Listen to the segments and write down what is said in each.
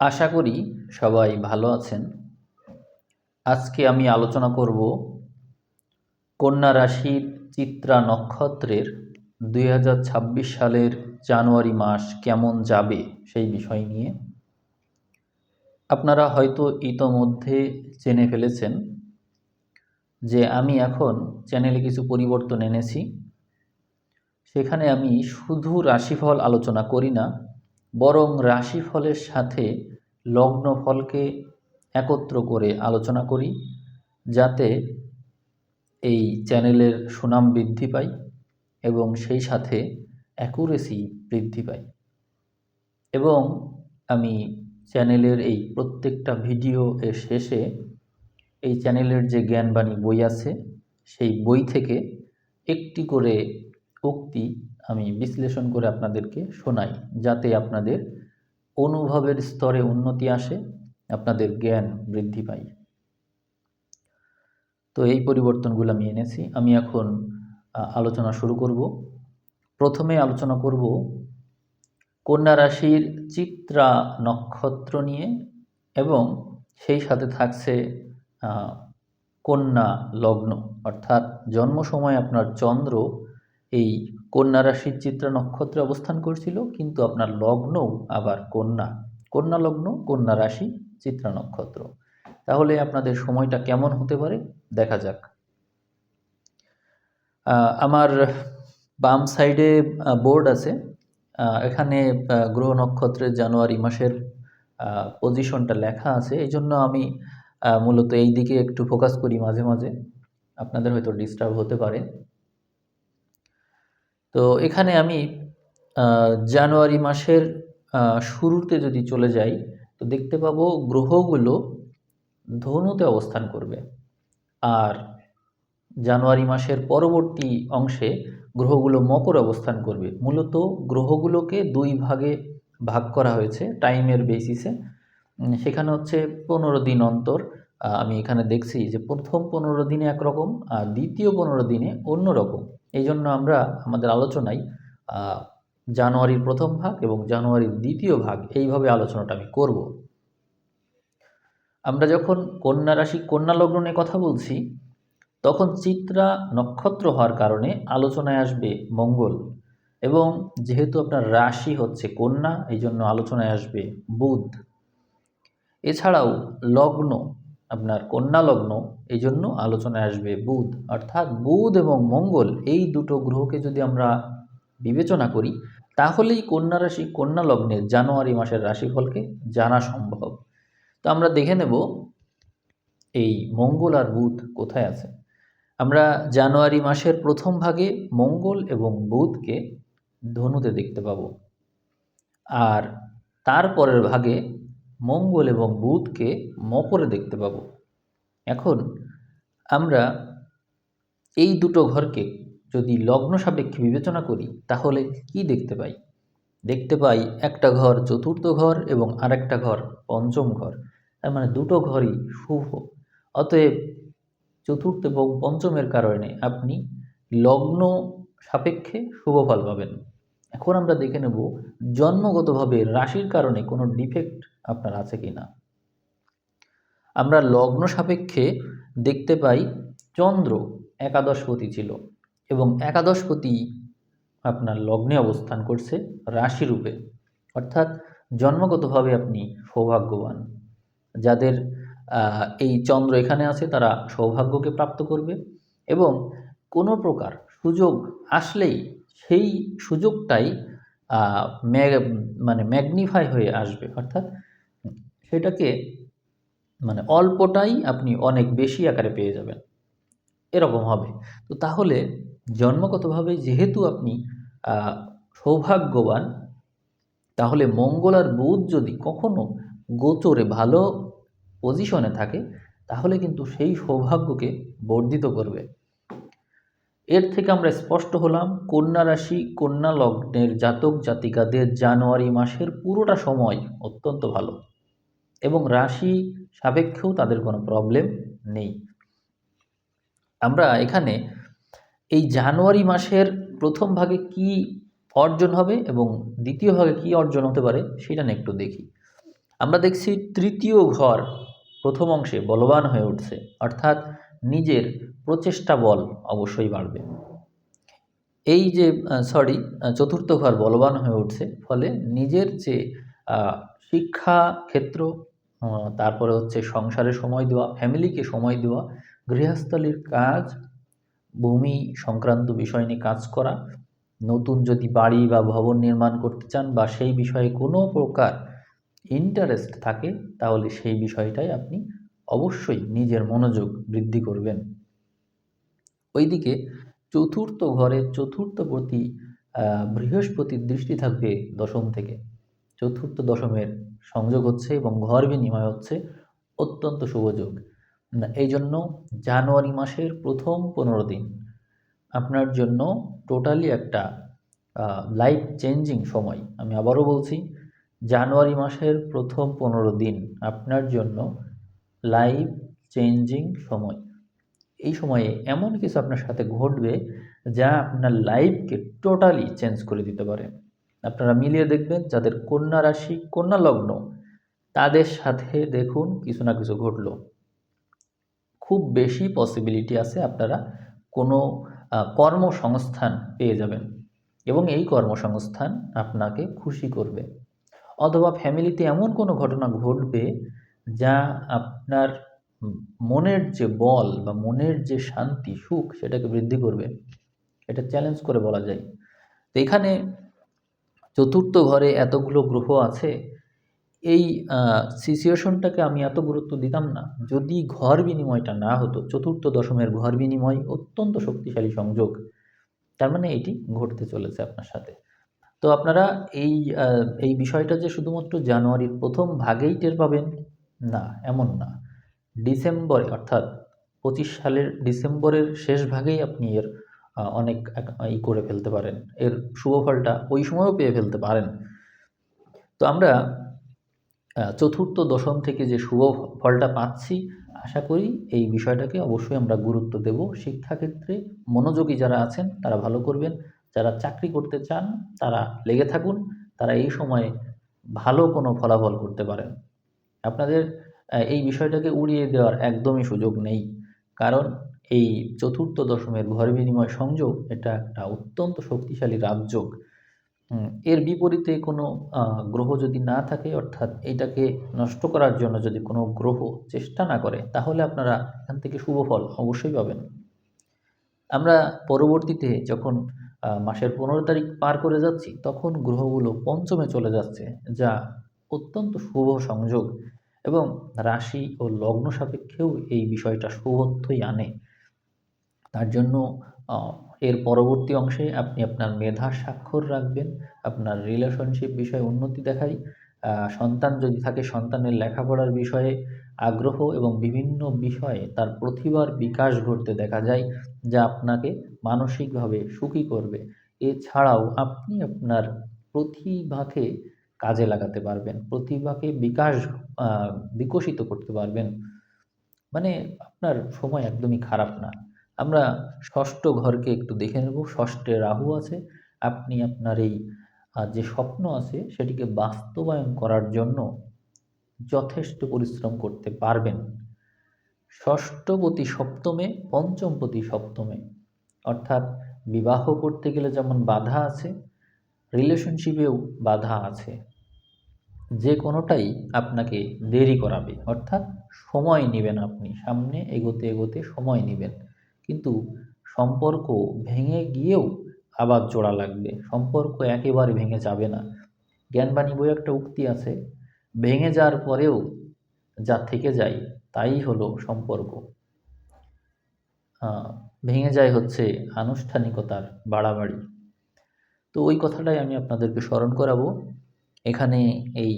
আশা করি সবাই ভালো আছেন। আজকে আমি আলোচনা করব কন্যা রাশির চিত্রা নক্ষত্রের ২০২৬ সালের জানুয়ারি মাস কেমন যাবে সেই বিষয় নিয়ে। আপনারা হয়তো ইতোমধ্যে জেনে ফেলেছেন যে আমি এখন চ্যানেলে কিছু পরিবর্তন এনেছি। সেখানে আমি শুধু রাশিফল আলোচনা করি না, বরং রাশিফলের সাথে লগ্নফলকে একত্র করে আলোচনা করি, যাতে এই চ্যানেলের সুনাম বৃদ্ধি পায় এবং সেই সাথে অ্যাকুরেসি বৃদ্ধি পায়। এবং আমি চ্যানেলের এই প্রত্যেকটা ভিডিও এর শেষে এই চ্যানেলের যে জ্ঞানবাণী বই আছে সেই বই থেকে একটি করে উক্তি আমি বিশ্লেষণ করে আপনাদেরকে শোনাই, যাতে আপনাদের অনুভবের স্তরে উন্নতি আসে, আপনাদের জ্ঞান বৃদ্ধি পায়। তো এই পরিবর্তনগুলো আমি এনেছি। আমি এখন আলোচনা শুরু করব। প্রথমে আলোচনা করব কন্যা রাশির চিত্রা নক্ষত্র নিয়ে, এবং সেই সাথে থাকছে কন্যা লগ্ন, অর্থাৎ জন্ম সময় আপনার চন্দ্র এই কন্যা রাশির চিত্রা নক্ষত্রে অবস্থান করছিল, কিন্তু আপনার লগ্নও আবার কন্যা লগ্ন, কন্যা রাশি, চিত্রা নক্ষত্র। তাহলে আপনাদের সময়টা কেমন হতে পারে দেখা যাক। আমার বাম সাইডে বোর্ড আছে, এখানে গ্রহ নক্ষত্রের জানুয়ারি মাসের পজিশনটা লেখা আছে। এই জন্য আমি মূলত এই দিকে একটু ফোকাস করি মাঝে মাঝে, আপনাদের হয়তো ডিস্টার্ব হতে পারে। তো এখানে আমি জানুয়ারি মাসের শুরুতে যদি চলে যাই, তো দেখতে পাবো গ্রহগুলো ধনুতে অবস্থান করবে। আর জানুয়ারি মাসের পরবর্তী অংশে গ্রহগুলো মকর অবস্থান করবে। মূলত গ্রহগুলোকে দুই ভাগে ভাগ করা হয়েছে টাইমের বেসিসে। সেখানে হচ্ছে 15 দিন অন্তর। আমি এখানে দেখছি যে প্রথম 15 দিনে একরকম আর দ্বিতীয় 15 দিনে অন্য রকম। এই জন্য আমরা আমাদের আলোচনায় জানুয়ারির প্রথম ভাগ এবং জানুয়ারির দ্বিতীয় ভাগ এইভাবে আলোচনাটা আমি করব। আমরা যখন কন্যা রাশি কন্যা লগ্ন নিয়ে কথা বলছি, তখন চিত্রা নক্ষত্র হওয়ার কারণে আলোচনায় আসবে মঙ্গল, এবং যেহেতু আপনার রাশি হচ্ছে কন্যা, এই জন্য আলোচনায় আসবে বুধ। এছাড়াও লগ্ন আপনার কন্যা লগ্ন, এই জন্য আলোচনায় আসবে বুধ। অর্থাৎ বুধ এবং মঙ্গল এই দুটো গ্রহকে যদি আমরা বিবেচনা করি, তাহলেই কন্যা রাশি কন্যা লগ্নের জানুয়ারি মাসের রাশিফলকে জানা সম্ভব। তো আমরা দেখে নেব এই মঙ্গল আর বুধ কোথায় আছে। আমরা জানুয়ারি মাসের প্রথম ভাগে মঙ্গল এবং বুধকে ধনুতে দেখতে পাব, আর তারপরের ভাগে মঙ্গল এবং বুধকে মকরে দেখতে পাব। এখন আমরা এই দুটো ঘরকে যদি লগ্ন সাপেক্ষে বিবেচনা করি, তাহলে কি দেখতে পাই? দেখতে পাই একটা ঘর চতুর্থ ঘর এবং আরেকটা ঘর পঞ্চম ঘর। তার মানে দুটো ঘরই শুভ। অতএব চতুর্থ এবং পঞ্চমের কারণে আপনি লগ্ন সাপেক্ষে শুভ ফল পাবেন। এখন আমরা দেখে নেব জন্মগতভাবে রাশির কারণে কোনো ডিফেক্ট আপনার আছে কি না। আমরা লগ্ন সাপেক্ষে দেখতে পাই চন্দ্র একাদশপতি ছিল, এবং একাদশপতি আপনার লগ্নে অবস্থান করছে রাশিরূপে। অর্থাৎ জন্মগতভাবে আপনি সৌভাগ্যবান। যাদের এই চন্দ্র এখানে আছে তারা সৌভাগ্যকে প্রাপ্ত করবে, এবং কোনো প্রকার সুযোগ আসলেই সেই সুযোগটাই ম্যাগনিফাই হয়ে আসবে। অর্থাৎ সেটাকে অল্পটাই আপনি অনেক বেশি আকারে পেয়ে যাবেন, এরকম হবে। তো তাহলে জন্মগতভাবে যেহেতু আপনি সৌভাগ্যবান, তাহলে মঙ্গল আর বুধ যদি কখনো গোচরে ভালো পজিশনে থাকে, তাহলে কিন্তু সেই সৌভাগ্যকে বর্ধিত করবে। এর থেকে আমরা স্পষ্ট হলাম কন্যা রাশি কন্যা লগ্নের জাতক জাতিকাদের জানুয়ারি মাসের পুরোটা সময় অত্যন্ত ভালো, এবং রাশি সাপেক্ষেও তাদের কোনো প্রবলেম নেই। আমরা এখানে এই জানুয়ারি মাসের প্রথম ভাগে কি অর্জন হবে এবং দ্বিতীয় ভাগে কি অর্জন হতে পারে সেটা নিয়ে একটু দেখি। আমরা দেখছি তৃতীয় ঘর প্রথম অংশে বলবান হয়ে উঠছে, অর্থাৎ নিজের প্রচেষ্টা বল অবশ্যই বাড়বে। এই যে চতুর্থ ঘর বলবান হয়ে উঠছে, ফলে নিজের যে শিক্ষা ক্ষেত্র, তারপরে হচ্ছে সংসারে সময় দেওয়া, ফ্যামিলিকে সময় দেওয়া, গৃহস্থলীর কাজ, ভূমি সংক্রান্ত বিষয় নিয়ে কাজ করা, নতুন যদি বাড়ি বা ভবন নির্মাণ করতে চান বা সেই বিষয়ে কোনো প্রকার ইন্টারেস্ট থাকে, তাহলে সেই বিষয়টাই আপনি অবশ্যই নিজের মনোযোগ বৃদ্ধি করবেন। ওইদিকে চতুর্থ ঘরে চতুর্থপতি বৃহস্পতির দৃষ্টি থাকবে দশম থেকে। চতুর্থ দশমের সংযোগ হচ্ছে এবং ঘর বিনিময় হচ্ছে অত্যন্ত শুভযোগ। এই জন্য জানুয়ারি মাসের প্রথম 15 দিন আপনার জন্য টোটালি একটা লাইফ চেঞ্জিং সময়। আমি আবারও বলছি, জানুয়ারি মাসের প্রথম 15 দিন আপনার জন্য লাইফ চেঞ্জিং সময়। এই সময়ে এমন কিছু আপনার সাথে ঘটবে যা আপনার লাইফকে টোটালি চেঞ্জ করে দিতে পারে। আপনারা মিলিয়ে দেখবেন, যাদের কন্যা রাশি, কন্যা লগ্ন, তাদের সাথে দেখুন কিছু না কিছু ঘটলো। খুব বেশি পসিবিলিটি আছে আপনারা কোনো কর্মসংস্থান পেয়ে যাবেন এবং এই কর্মসংস্থান আপনাকে খুশি করবে। অথবা ফ্যামিলিতে এমন কোনো ঘটনা ঘটবে যা আপনার মনের যে বল বা মনের যে শান্তি, সুখ, সেটাকে বৃদ্ধি করবে। এটা চ্যালেঞ্জ করে বলা যায়। তো এখানে চতুর্থ ঘরে এতগুলো গ্রহ আছে, এই সিচুয়েশনটাকে আমি এত গুরুত্ব দিতাম না যদি ঘর বিনিময়টা না হতো। চতুর্থ দশমের ঘর বিনিময় অত্যন্ত শক্তিশালী সংযোগ, তার মানে এটি ঘটতে চলেছে আপনার সাথে। তো আপনারা এই বিষয়টা যে শুধুমাত্র জানুয়ারির প্রথম ভাগেই টের পাবেন, না, এমন না। ডিসেম্বরে, অর্থাৎ 25 সালের ডিসেম্বরের শেষ ভাগেই আপনি এর অনেক করে ফেলতে পারেন, এর শুভ ফলটা ওই সময়ও পেয়ে ফেলতে পারেন। তো আমরা চতুর্থ দশম থেকে যে শুভ ফলটা পাচ্ছি, আশা করি এই বিষয়টাকে অবশ্যই আমরা গুরুত্ব দেব। শিক্ষাক্ষেত্রে মনোযোগী যারা আছেন তারা ভালো করবেন, যারা চাকরি করতে চান তারা লেগে থাকুন, তারা এই সময়ে ভালো কোনো ফলাফল করতে পারেন। আপনাদের এই বিষয়টাকে উড়িয়ে দেওয়ার একদমই সুযোগ নেই, কারণ এই চতুর্থ দশমের ঘর বিনিময় সংযোগ এটা একটা অত্যন্ত শক্তিশালী রাজযোগ। এর বিপরীতে কোনো গ্রহ যদি না থাকে, অর্থাৎ এটাকে নষ্ট করার জন্য যদি কোনো গ্রহ চেষ্টা না করে, তাহলে আপনারা এখান থেকে শুভ ফল অবশ্যই পাবেন। আমরা পরবর্তীতে যখন মাসের 15 তারিখ পার করে যাচ্ছি, তখন গ্রহগুলো পঞ্চমে চলে যাচ্ছে, যা অত্যন্ত শুভ সংযোগ এবং রাশি ও লগ্ন সাপেক্ষেও এই বিষয়টা শুভত্বই আনে। তার জন্য এর পরবর্তী অংশে আপনি আপনার মেধার স্বাক্ষর রাখবেন, আপনার রিলেশনশিপ বিষয়ে উন্নতি দেখায়, সন্তান যদি থাকে সন্তানের লেখাপড়ার বিষয়ে আগ্রহ এবং বিভিন্ন বিষয়ে তার প্রতিভার বিকাশ ঘটতে দেখা যায়, যা আপনাকে মানসিকভাবে সুখী করবে। এছাড়াও আপনি আপনার প্রতিভাকে কাজে লাগাতে পারবেন, প্রতিভাকে বিকশিত করতে পারবেন। মানে আপনার সময় একদমই খারাপ না। আমরা ষষ্ঠ ঘরকে একটু দেখে নেব। ষষ্ঠে রাহু আছে। আপনি আপনার এই যে স্বপ্ন আছে সেটিকে বাস্তবায়ন করার জন্য যথেষ্ট পরিশ্রম করতে পারবেন। ষষ্ঠপতি সপ্তমে, পঞ্চমপতি সপ্তমে, অর্থাৎ বিবাহ করতে গেলে যেমন বাধা আছে, রিলেশনশিপেও বাধা আছে। যে কোনোটাই আপনাকে দেরি করাবে, অর্থাৎ সময় নেবেন, আপনি সামনে এগোতে এগোতে সময় নেবেন, কিন্তু সম্পর্ক ভেঙে গিয়েও আবার জোড়া লাগবে, সম্পর্ক একেবারে ভেঙে যাবে না। জ্ঞানবাণী বইয়ে একটা উক্তি আছে, ভেঙে যাওয়ার পরেও যা থেকে যায় তাই হলো সম্পর্ক। ভেঙে যায় হচ্ছে আনুষ্ঠানিকতার বাড়াবাড়ি। তো ওই কথাটাই আমি আপনাদেরকে স্মরণ করাবো। এখানে এই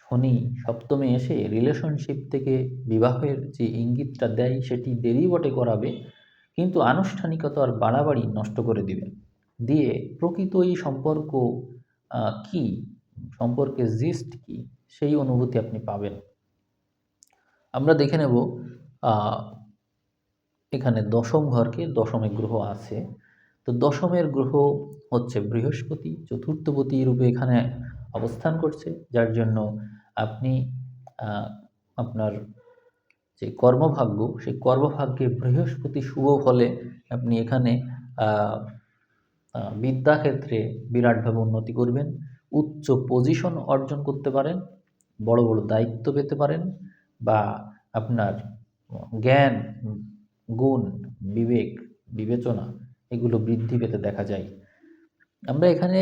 শনি সপ্তমে এসে রিলেশনশিপ থেকে বিবাহের যে ইঙ্গিতটা দেয় সেটি দেরি বটে করাবে, কিন্তু আনুষ্ঠানিকতার বাড়াবাড়ি নষ্ট করে দিবে, দিয়ে প্রকৃত এই সম্পর্ক কি, সম্পর্কের জিস্ট কি, সেই অনুভূতি আপনি পাবেন। আমরা দেখে নেব এখানে দশম ঘরকে, দশমে গ্রহ আছে। তো দশমের গ্রহ হচ্ছে বৃহস্পতি, চতুর্থপতি রূপে এখানে অবস্থান করছে, যার জন্য আপনি আহ, আপনার যে কর্মভাগ্য, সেই কর্মভাগ্যে বৃহস্পতি শুভ ফলে আপনি এখানে আহ, বিদ্যাক্ষেত্রে বিরাটভাবে উন্নতি করবেন, উচ্চ পজিশন অর্জন করতে পারেন, বড় বড় দায়িত্ব পেতে পারেন, বা আপনার জ্ঞান, গুণ, বিবেক, বিবেচনা এগুলো বৃদ্ধি পেতে দেখা যায়। আমরা এখানে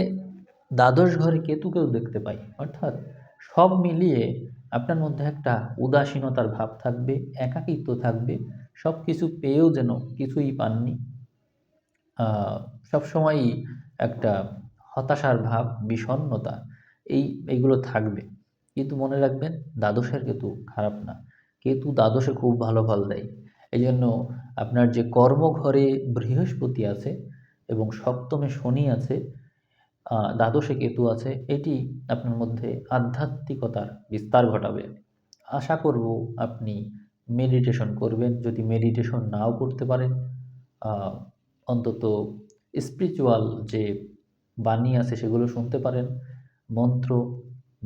দ্বাদশ ঘরে কেতুকেও দেখতে পাই, অর্থাৎ সব মিলিয়ে আপনার মধ্যে একটা উদাসীনতার ভাব থাকবে, একাকিত্ব থাকবে, সব কিছু পেয়েও যেন কিছুই পাননি, আহ, সবসময়ই একটা হতাশার ভাব, বিষণ্ণতা, এইগুলো থাকবে। কিন্তু মনে রাখবেন, দ্বাদশের কেতু খারাপ না, কেতু দ্বাদশে খুব ভালো ফল দেয়। এই জন্য আপনার যে কর্মঘরে বৃহস্পতি আছে এবং সপ্তমে শনি আছে, দ্বাদশে কেতু আছে, এটি আপনার মধ্যে আধ্যাত্মিকতার বিস্তার ঘটাবে। আশা করব আপনি মেডিটেশন করবেন, যদি মেডিটেশন নাও করতে পারেন, আহ, অন্তত স্পিরিচুয়াল যে বাণী আছে সেগুলো শুনতে পারেন, মন্ত্র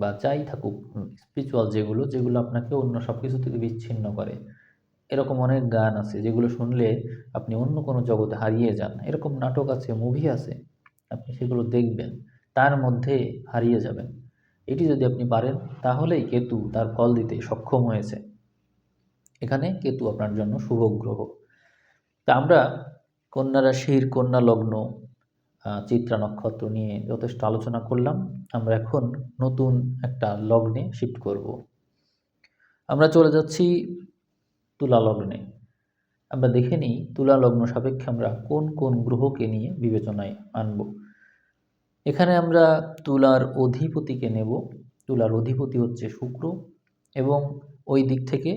বা যাই থাকুক, স্পিরিচুয়াল যেগুলো যেগুলো আপনাকে অন্য সব কিছু থেকে বিচ্ছিন্ন করে, এরকম অনেক গান আছে যেগুলো শুনলে আপনি অন্য কোনো জগতে হারিয়ে যান, এরকম নাটক আছে, মুভি আছে, আপনি সেগুলো দেখবেন, তার মধ্যে হারিয়ে যাবেন। এটি যদি আপনি পারেন, তাহলেই কেতু তার ফল দিতে সক্ষম হয়েছে। এখানে কেতু আপনার জন্য শুভ গ্রহ। তা আমরা কন্যা রাশির কন্যা লগ্ন, চিত্রা নক্ষত্র নিয়ে যথেষ্ট আলোচনা করলাম। আমরা এখন নতুন একটা লগ্নে শিফট করব। আমরা চলে যাচ্ছি তুলা লগ্নে। আমরা দেখে নিই তুলা লগ্ন সাপেক্ষে আমরা কোন কোন গ্রহকে নিয়ে বিবেচনায় আনব। এখানে আমরা তুলার অধিপতিকে নেব। তুলার অধিপতি হচ্ছে শুক্র, এবং ওই দিক থেকে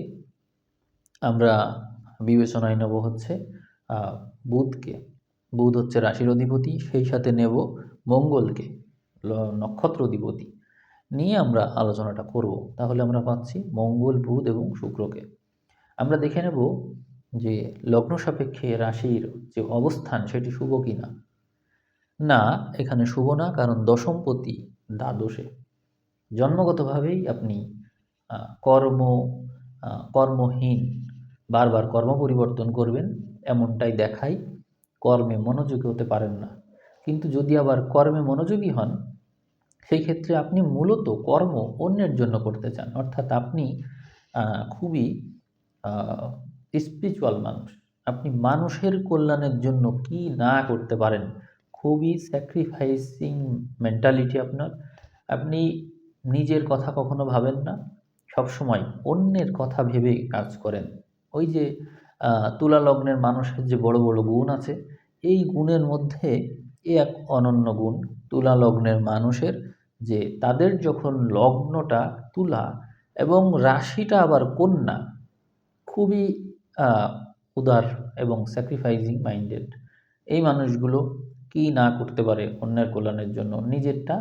আমরা বিবেচনায় নেব হচ্ছে বুধকে। বুধ হচ্ছে রাশির অধিপতি, সেই সাথে নেব মঙ্গলকে, নক্ষত্র অধিপতি, নিয়ে আমরা আলোচনাটা করব। তাহলে আমরা পাচ্ছি মঙ্গল, বুধ এবং শুক্রকে। আমরা দেখে নেব যে লগ্ন সাপেক্ষে রাশির যে অবস্থান সেটি শুভ কিনা। না, এখানে শুভ না, কারণ দশমপতি দ্বাদশে। জন্মগতভাবেই আপনি কর্ম কর্মহীন, বারবার কর্ম পরিবর্তন করবেন এমনটাই দেখায়, কর্মে মনোযোগী হতে পারেন না। কিন্তু যদি আবার কর্মে মনোযোগী হন, সেই ক্ষেত্রে আপনি মূলত কর্ম অন্যের জন্য করতে চান, অর্থাৎ আপনি খুবই স্পিরিচুয়াল মানুষ। আপনি মানুষের কল্যাণের জন্য কি না করতে পারেন, খুবই স্যাক্রিফাইসিং মেন্টালিটি আপনার। আপনি নিজের কথা কখনো ভাবেন না, সবসময় অন্যের কথা ভেবে কাজ করেন। ওই যে তুলা লগ্নের মানুষের যে বড় বড় গুণ আছে, এই গুণের মধ্যে এক অনন্য গুণ তুলা লগ্নের মানুষের, যে তাদের যখন লগ্নটা তুলা এবং রাশিটা আবার কন্যা, খুবই আহ, উদার এবং স্যাক্রিফাইজিং মাইন্ডেড। এই মানুষগুলো কি না করতে পারে অন্যের কল্যাণের জন্য, নিজেরটা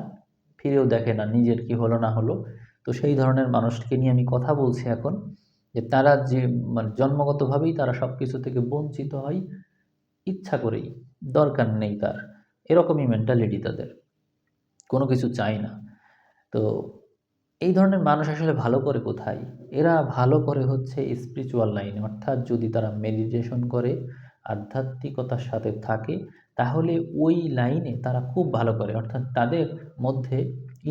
ফিরেও দেখে না, নিজের কি হলো না হলো। তো সেই ধরনের মানুষকে নিয়ে আমি কথা বলছি এখন, যে তারা যে মানে জন্মগতভাবেই তারা সব কিছু থেকে বঞ্চিত হয়, ইচ্ছা করেই, দরকার নেই তার, এরকমই মেন্টালিটি তাদের, কোনো কিছু চাই না। তো এই ধরনের মানুষ আসলে ভালো করে কোথায়? এরা ভালো করে হচ্ছে স্পিরিচুয়াল লাইনে, অর্থাৎ যদি তারা মেডিটেশন করে, আধ্যাত্মিকতার সাথে থাকে, তাহলে ওই লাইনে তারা খুব ভালো করে, অর্থাৎ তাদের মধ্যে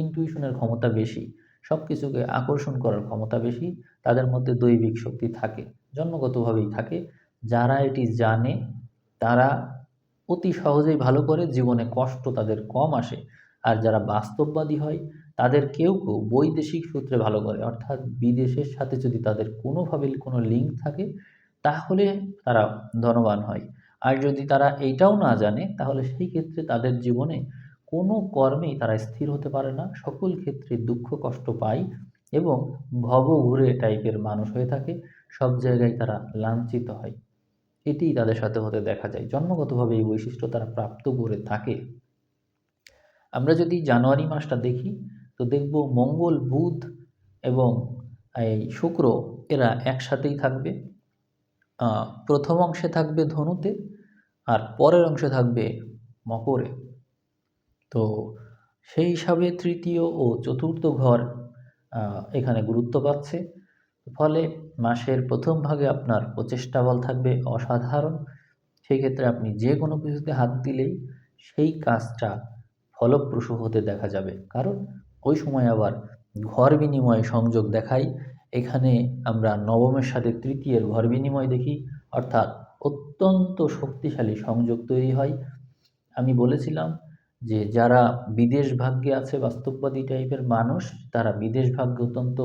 ইনটিউশনের ক্ষমতা বেশি, সব কিছুকে আকর্ষণ করার ক্ষমতা বেশি, তাদের মধ্যে দৈবিক শক্তি থাকে, জন্মগতভাবেই থাকে। যারা এটি জানে তারা অতি সহজেই ভালো করে, জীবনে কষ্ট তাদের কম আসে। আর যারা বাস্তববাদী হয়, তাদের কেউ কেউ বৈদেশিক সূত্রে ভালো করে, অর্থাৎ বিদেশের সাথে যদি তাদের কোনোভাবে কোনো লিঙ্ক থাকে, তাহলে তারা ধনবান হয়। আর যদি তারা এইটাও না জানে, তাহলে সেই ক্ষেত্রে তাদের জীবনে কোনো কর্মেই তারা স্থির হতে পারে না, সকল ক্ষেত্রে দুঃখ কষ্ট পায় এবং ভবঘুরে টাইপের মানুষ হয়ে থাকে, সব জায়গায় তারা লাঞ্ছিত হয়। এটিই তাদের সাথে হতে দেখা যায়, জন্মগতভাবে এই বৈশিষ্ট্য তারা প্রাপ্ত করে থাকে। আমরা যদি জানুয়ারি মাসটা দেখি, তো দেখব মঙ্গল, বুধ এবং এই শুক্র, এরা একসাথেই থাকবে। প্রথম অংশে থাকবে ধনুতে, আর পরের অংশে থাকবে মকরে। তো সেই হিসাবে তৃতীয় ও চতুর্থ ঘর এখানে গুরুত্ব পাচ্ছে। ফলে মাসের প্রথম ভাগে আপনার প্রচেষ্টা বল থাকবে অসাধারণ। সেই ক্ষেত্রে আপনি যে কোনো কিছুতে হাত দিলেই সেই কাজটা ফলপ্রসূ হতে দেখা যাবে। কারণ ওই সময় আবার ঘর বিনিময় সংযোগ দেখাই। এখানে আমরা নবমের সাথে তৃতীয়ের ঘর বিনিময় দেখি, অর্থাৎ অত্যন্ত শক্তিশালী সংযোগ তৈরি হয়। আমি বলেছিলাম যে যারা বিদেশ ভাগ্যে আছে, বাস্তববাদী টাইপের মানুষ, তারা বিদেশ ভাগ্য অত্যন্ত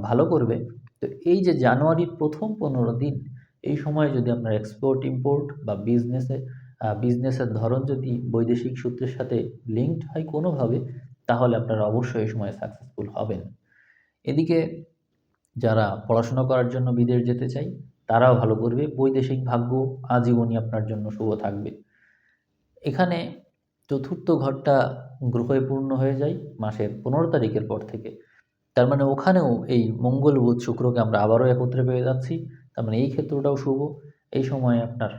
ভালো করবে। তো এই যে জানুয়ারির প্রথম 15 দিন, এই সময় যদি আপনার এক্সপোর্ট ইম্পোর্ট বা বিজনেসের ধরন যদি বৈদেশিক সূত্রের সাথে লিঙ্কড হয় কোনোভাবে, তাহলে আপনারা অবশ্যই এই সময় সাকসেসফুল হবেন। এদিকে যারা পড়াশোনা করার জন্য বিদেশ যেতে চাই, তারাও ভালো করবে। বৈদেশিক ভাগ্য আজীবনই আপনার জন্য শুভ থাকবে। এখানে চতুর্থ ঘরটা গ্রহে পূর্ণ হয়ে যায় মাসের 15 তারিখের পর থেকে। তার মানে ওখানেও এই মঙ্গল বুধ শুক্রকে আমরা আবারও একত্রে পেয়ে যাচ্ছি। তার মানে এই ক্ষেত্রটাও শুভ। এই সময় আপনার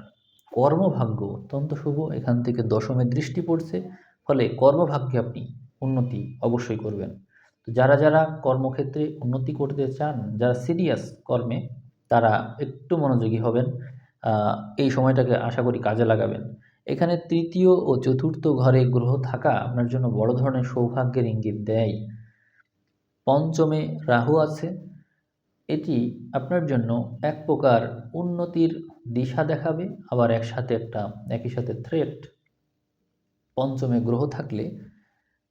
কর্মভাগ্য অত্যন্ত শুভ। এখান থেকে দশমে দৃষ্টি পড়ছে, ফলে কর্মভাগ্যে আপনি উন্নতি অবশ্যই করবেন। তো যারা যারা কর্মক্ষেত্রে উন্নতি করতে চান, যারা সিরিয়াস কর্মে, তারা একটু মনোযোগী হবেন। এই সময়টাকে আশা করি কাজে লাগাবেন। এখানে তৃতীয় ও চতুর্থ ঘরে গ্রহ থাকা আপনার জন্য বড় ধরনের সৌভাগ্যের ইঙ্গিত দেয়। পঞ্চমে রাহু আছে, এটি আপনার জন্য এক প্রকার উন্নতির দিশা দেখাবে, আবার একই সাথে থ্রেট। পঞ্চমে গ্রহ থাকলে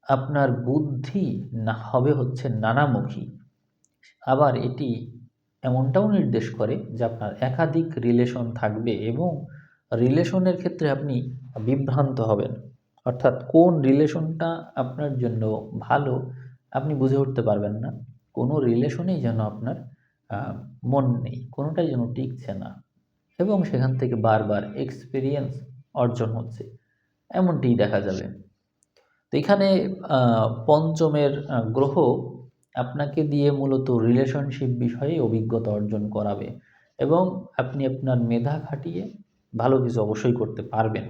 আপনার বুদ্ধি না হবে হচ্ছে নানামুখী। আবার এটি এমনটাও নির্দেশ করে যে আপনার একাধিক রিলেশন থাকবে এবং রিলেশনের ক্ষেত্রে আপনি বিভ্রান্ত হবেন। অর্থাৎ কোন রিলেশনটা আপনার জন্য ভালো আপনি বুঝে উঠতে পারবেন না। কোনো রিলেশনেই যেন আপনার মন নেই, কোনোটাই যেন টিকছে না, এবং সেখান থেকে বারবার এক্সপিরিয়েন্স অর্জন হচ্ছে, এমনটিই দেখা যাবে। তো এখানে পঞ্চমের গ্রহ আপনাকে দিয়ে মূলত রিলেশনশিপ বিষয়ে অভিজ্ঞতা অর্জন করাবে এবং আপনি আপনার মেধা খাটিয়ে ভালো কিছু অবশ্যই করতে পারবেন।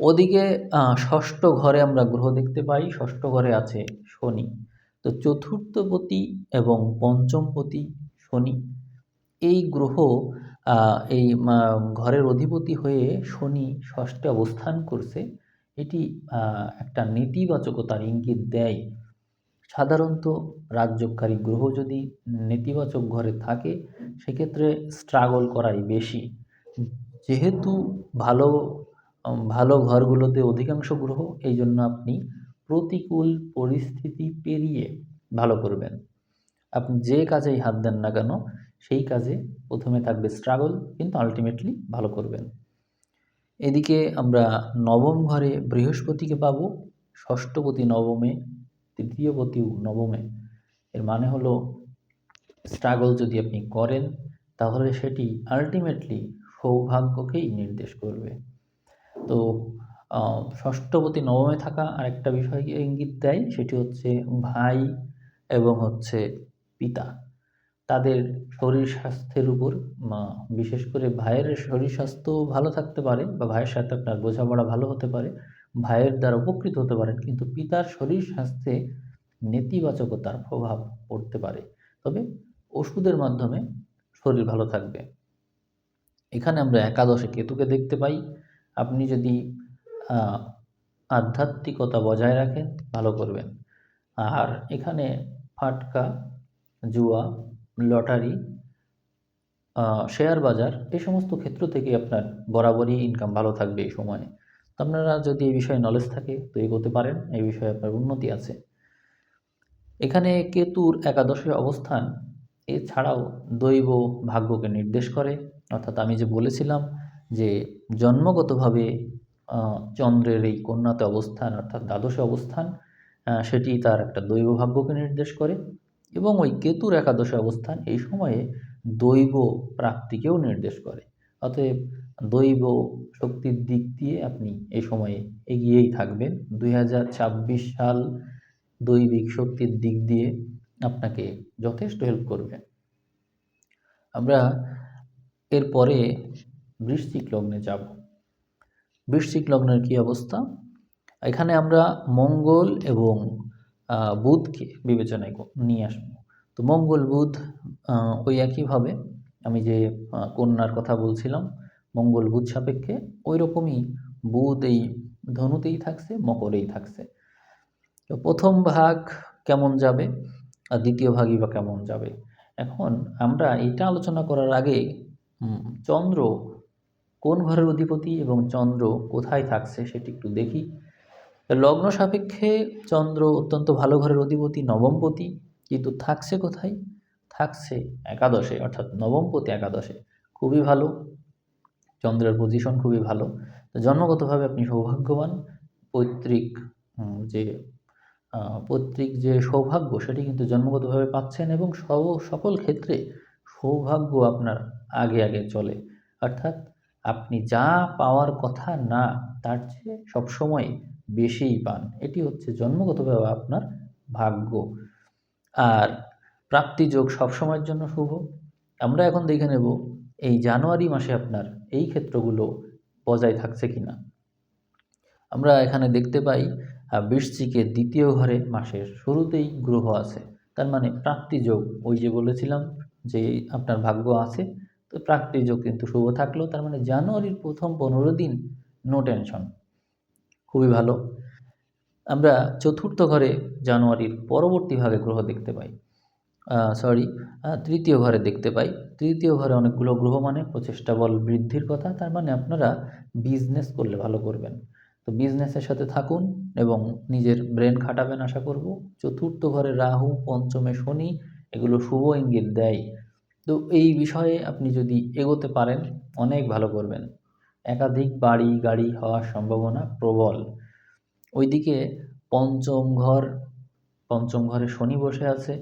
ওদিকে ষষ্ঠ ঘরে আমরা গ্রহ দেখতে পাই। ষষ্ঠ ঘরে আছে শনি। তো চতুর্থপতি এবং পঞ্চমপতি শনি, এই গ্রহ এই ঘরের অধিপতি হয়ে শনি ষষ্ঠে অবস্থান করছে। এটি একটা নেতিবাচকতার ইঙ্গিত দেয়। সাধারণত রাজযোগকারী গ্রহ যদি নেতিবাচক ঘরে থাকে, সেক্ষেত্রে স্ট্রাগল করাই বেশি। যেহেতু ভালো ভালো ঘরগুলোতে অধিকাংশ গ্রহ, এই জন্য আপনি প্রতিকূল পরিস্থিতি পেরিয়ে ভালো করবেন। আপনি যে কাজেই হাত দেন না কেন, সেই কাজে প্রথমে থাকবে স্ট্রাগল, কিন্তু আলটিমেটলি ভালো করবেন। এদিকে আমরা নবম ঘরে বৃহস্পতিকে পাব। ষষ্ঠপতি নবমে, তৃতীয়পতিও নবমে। এর মানে হলো স্ট্রাগল যদি আপনি করেন, তাহলে সেটি আলটিমেটলি সৌভাগ্যকেই নির্দেশ করবে। তো ষষ্ঠপতি নবমে থাকা আরেকটা বিষয়কে ইঙ্গিত দেয়, সেটি হচ্ছে ভাই এবং হচ্ছে পিতা। তাদের শরীর স্বাস্থ্যের উপর, বিশেষ করে ভাইয়ের শরীর স্বাস্থ্য ভালো থাকতে পারে বা ভাইয়ের সাথে আপনার বোঝাপড়া ভালো হতে পারে, ভাইয়ের দ্বারা উপকৃত হতে পারেন, কিন্তু পিতার শরীর স্বাস্থ্যে নেতিবাচকতার প্রভাব পড়তে পারে। তবে ওষুধের মাধ্যমে শরীর ভালো থাকবে। এখানে আমরা একাদশে কেতুকে দেখতে পাই। আপনি যদি আধ্যাত্মিকতা বজায় রাখেন, ভালো করবেন। আর এখানে ফাটকা, জুয়া, লটারি, শেয়ার বাজার, এই সমস্ত ক্ষেত্র থেকে আপনার বরাবরই ইনকাম ভালো থাকবে এই সময়ে। তো আপনারা যদি এই বিষয়ে নলেজ থাকে তো এগোতে পারেন, এই বিষয়ে আপনার উন্নতি আছে। এখানে কেতুর একাদশে অবস্থান এছাড়াও দৈব ভাগ্যকে নির্দেশ করে। অর্থাৎ আমি যে বলেছিলাম যে জন্মগতভাবে চন্দ্রের এই কন্যাতে অবস্থান, অর্থাৎ দ্বাদশে অবস্থান, সেটি তার একটা দৈব ভাগ্যকে নির্দেশ করে। এবং ওই কেতুর একাদশে অবস্থান এই সময়ে দৈব প্রাপ্তিকেও নির্দেশ করে। অতএব দৈব শক্তির দিক দিয়ে আপনি এই সময়ে এগিয়েই থাকবেন। 2026 সাল দৈবিক শক্তির দিক দিয়ে আপনাকে যথেষ্ট হেল্প করবে। আমরা এরপরে বৃশ্চিক লগ্নে যাব। বৃশ্চিক লগ্নের কী অবস্থা? এখানে আমরা মঙ্গল এবং বুধকে বিবেচনায় নিয়ে আসবো। তো মঙ্গল বুধ ওই একইভাবে আমি যে কন্যার কথা বলছিলাম মঙ্গল বুধ সাপেক্ষে ওই রকমই বুধ এই ধনুতেই থাকছে, মকরেই থাকছে। তো প্রথম ভাগ কেমন যাবে আর দ্বিতীয় ভাগই বা কেমন যাবে। এখন আমরা এটা আলোচনা করার আগে চন্দ্র কোন ঘরের অধিপতি এবং চন্দ্র কোথায় থাকছে সেটি একটু দেখি। লগ্ন সাপেক্ষে চন্দ্র অত্যন্ত ভালো ঘরের অধিপতি, নবমপতি, কিন্তু থাকছে কোথায়? থাকছে একাদশে, অর্থাৎ নবমপতি একাদশে। খুবই ভালো, চন্দ্রের পজিশন খুবই ভালো। তো জন্মগতভাবে আপনি সৌভাগ্যবান। পৈতৃক যে পৈতৃক যে সৌভাগ্য সেটি কিন্তু জন্মগতভাবে পাচ্ছেন এবং সকল ক্ষেত্রে সৌভাগ্য আপনার আগে আগে চলে। অর্থাৎ আপনি যা পাওয়ার কথা না তার চেয়ে সবসময় বেশিই পান। এটি হচ্ছে জন্মগতভাবে আপনার ভাগ্য। আর প্রাপ্তিযোগ সবসময়ের জন্য শুভ। আমরা এখন দেখে নেব এই জানুয়ারি মাসে আপনার এই ক্ষেত্রগুলো বজায় থাকছে কিনা। আমরা এখানে দেখতে পাই বৃশ্চিকের দ্বিতীয় ঘরে মাসের শুরুতেই গ্রহ আছে। তার মানে প্রাপ্তিযোগ, ওই যে বলেছিলাম যে আপনার ভাগ্য আছে, তো প্রাপ্তিযোগ কিন্তু শুভ থাকলো। তার মানে জানুয়ারির প্রথম 15 দিন নো টেনশন, খুবই ভালো। আমরা চতুর্থ ঘরে জানুয়ারির পরবর্তী ভাগে গ্রহ দেখতে পাই, তৃতীয় ঘরে দেখতে পাই। তৃতীয় ঘরে অনেকগুলো গ্রহ মানে প্রচেষ্টা বল বৃদ্ধির কথা। তার মানে আপনারা বিজনেস করলে ভালো করবেন। তো বিজনেসের সাথে থাকুন এবং নিজের ব্রেন খাটাবেন আশা করব। চতুর্থ ঘরে রাহু, পঞ্চমে শনি, এগুলো শুভ ইঙ্গিত দেয়। তো এই বিষয়ে আপনি যদি এগোতে পারেন অনেক ভালো করবেন। একাধিক বাড়ি গাড়ি হওয়ার সম্ভাবনা প্রবল। ওইদিকে পঞ্চম ঘরে শনি বসে আছে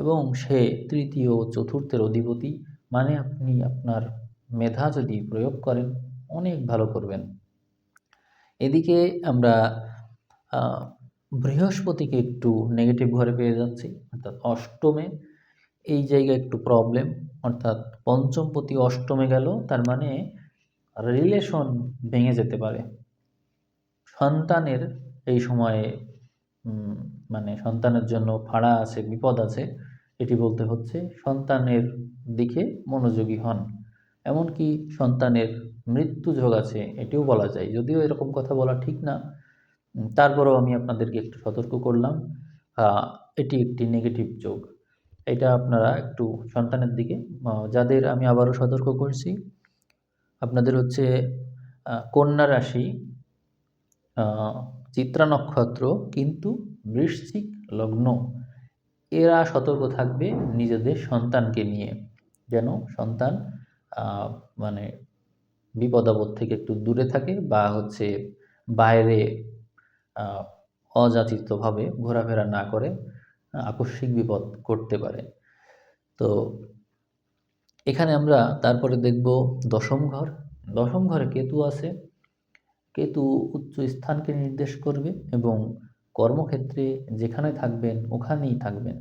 এবং সে তৃতীয় ও চতুর্থের অধিপতি। মানে আপনি আপনার মেধা যদি প্রয়োগ করেন অনেক ভালো করবেন। এদিকে আমরা বৃহস্পতিকে একটু নেগেটিভ ঘরে পেয়ে যাচ্ছি, অর্থাৎ অষ্টমে। এই জায়গায় একটু প্রবলেম, অর্থাৎ পঞ্চমপতি অষ্টমে গেল, তার মানে রিলেশন ভেঙে যেতে পারে। সন্তানের এই সময়ে মানে সন্তানের জন্য ফাড়া আছে, বিপদ আছে, এটি বলতে হচ্ছে। সন্তানের দিকে মনোযোগী হন। এমনকি সন্তানের মৃত্যু যোগ আছে এটিও বলা যায়, যদিও এরকম কথা বলা ঠিক না, তারপরেও আমি আপনাদেরকে একটু সতর্ক করলাম। এটি একটি নেগেটিভ যোগ। এটা আপনারা একটু সন্তানের দিকে, যাদের আমি আবারও সতর্ক করছি, আপনাদের হচ্ছে কন্যা রাশি, চিত্রা নক্ষত্র কিন্তু বৃশ্চিক লগ্ন, এরা সতর্ক থাকবে নিজেদের সন্তানকে নিয়ে, যেন সন্তান মানে বিপদ আপদ থেকে একটু দূরে থাকে বা হচ্ছে বাইরে অযাচিতভাবে ঘোরাফেরা না করে, আকস্মিক বিপদ ঘটতে পারে। তো এখানে আমরা তারপরে দেখব দশম ঘর। দশম ঘরে কেতু আছে। কেতু উচ্চ স্থানকে নির্দেশ করবে এবং কর্মক্ষেত্রে যেখানে থাকবেন ওখানেই থাকবেন,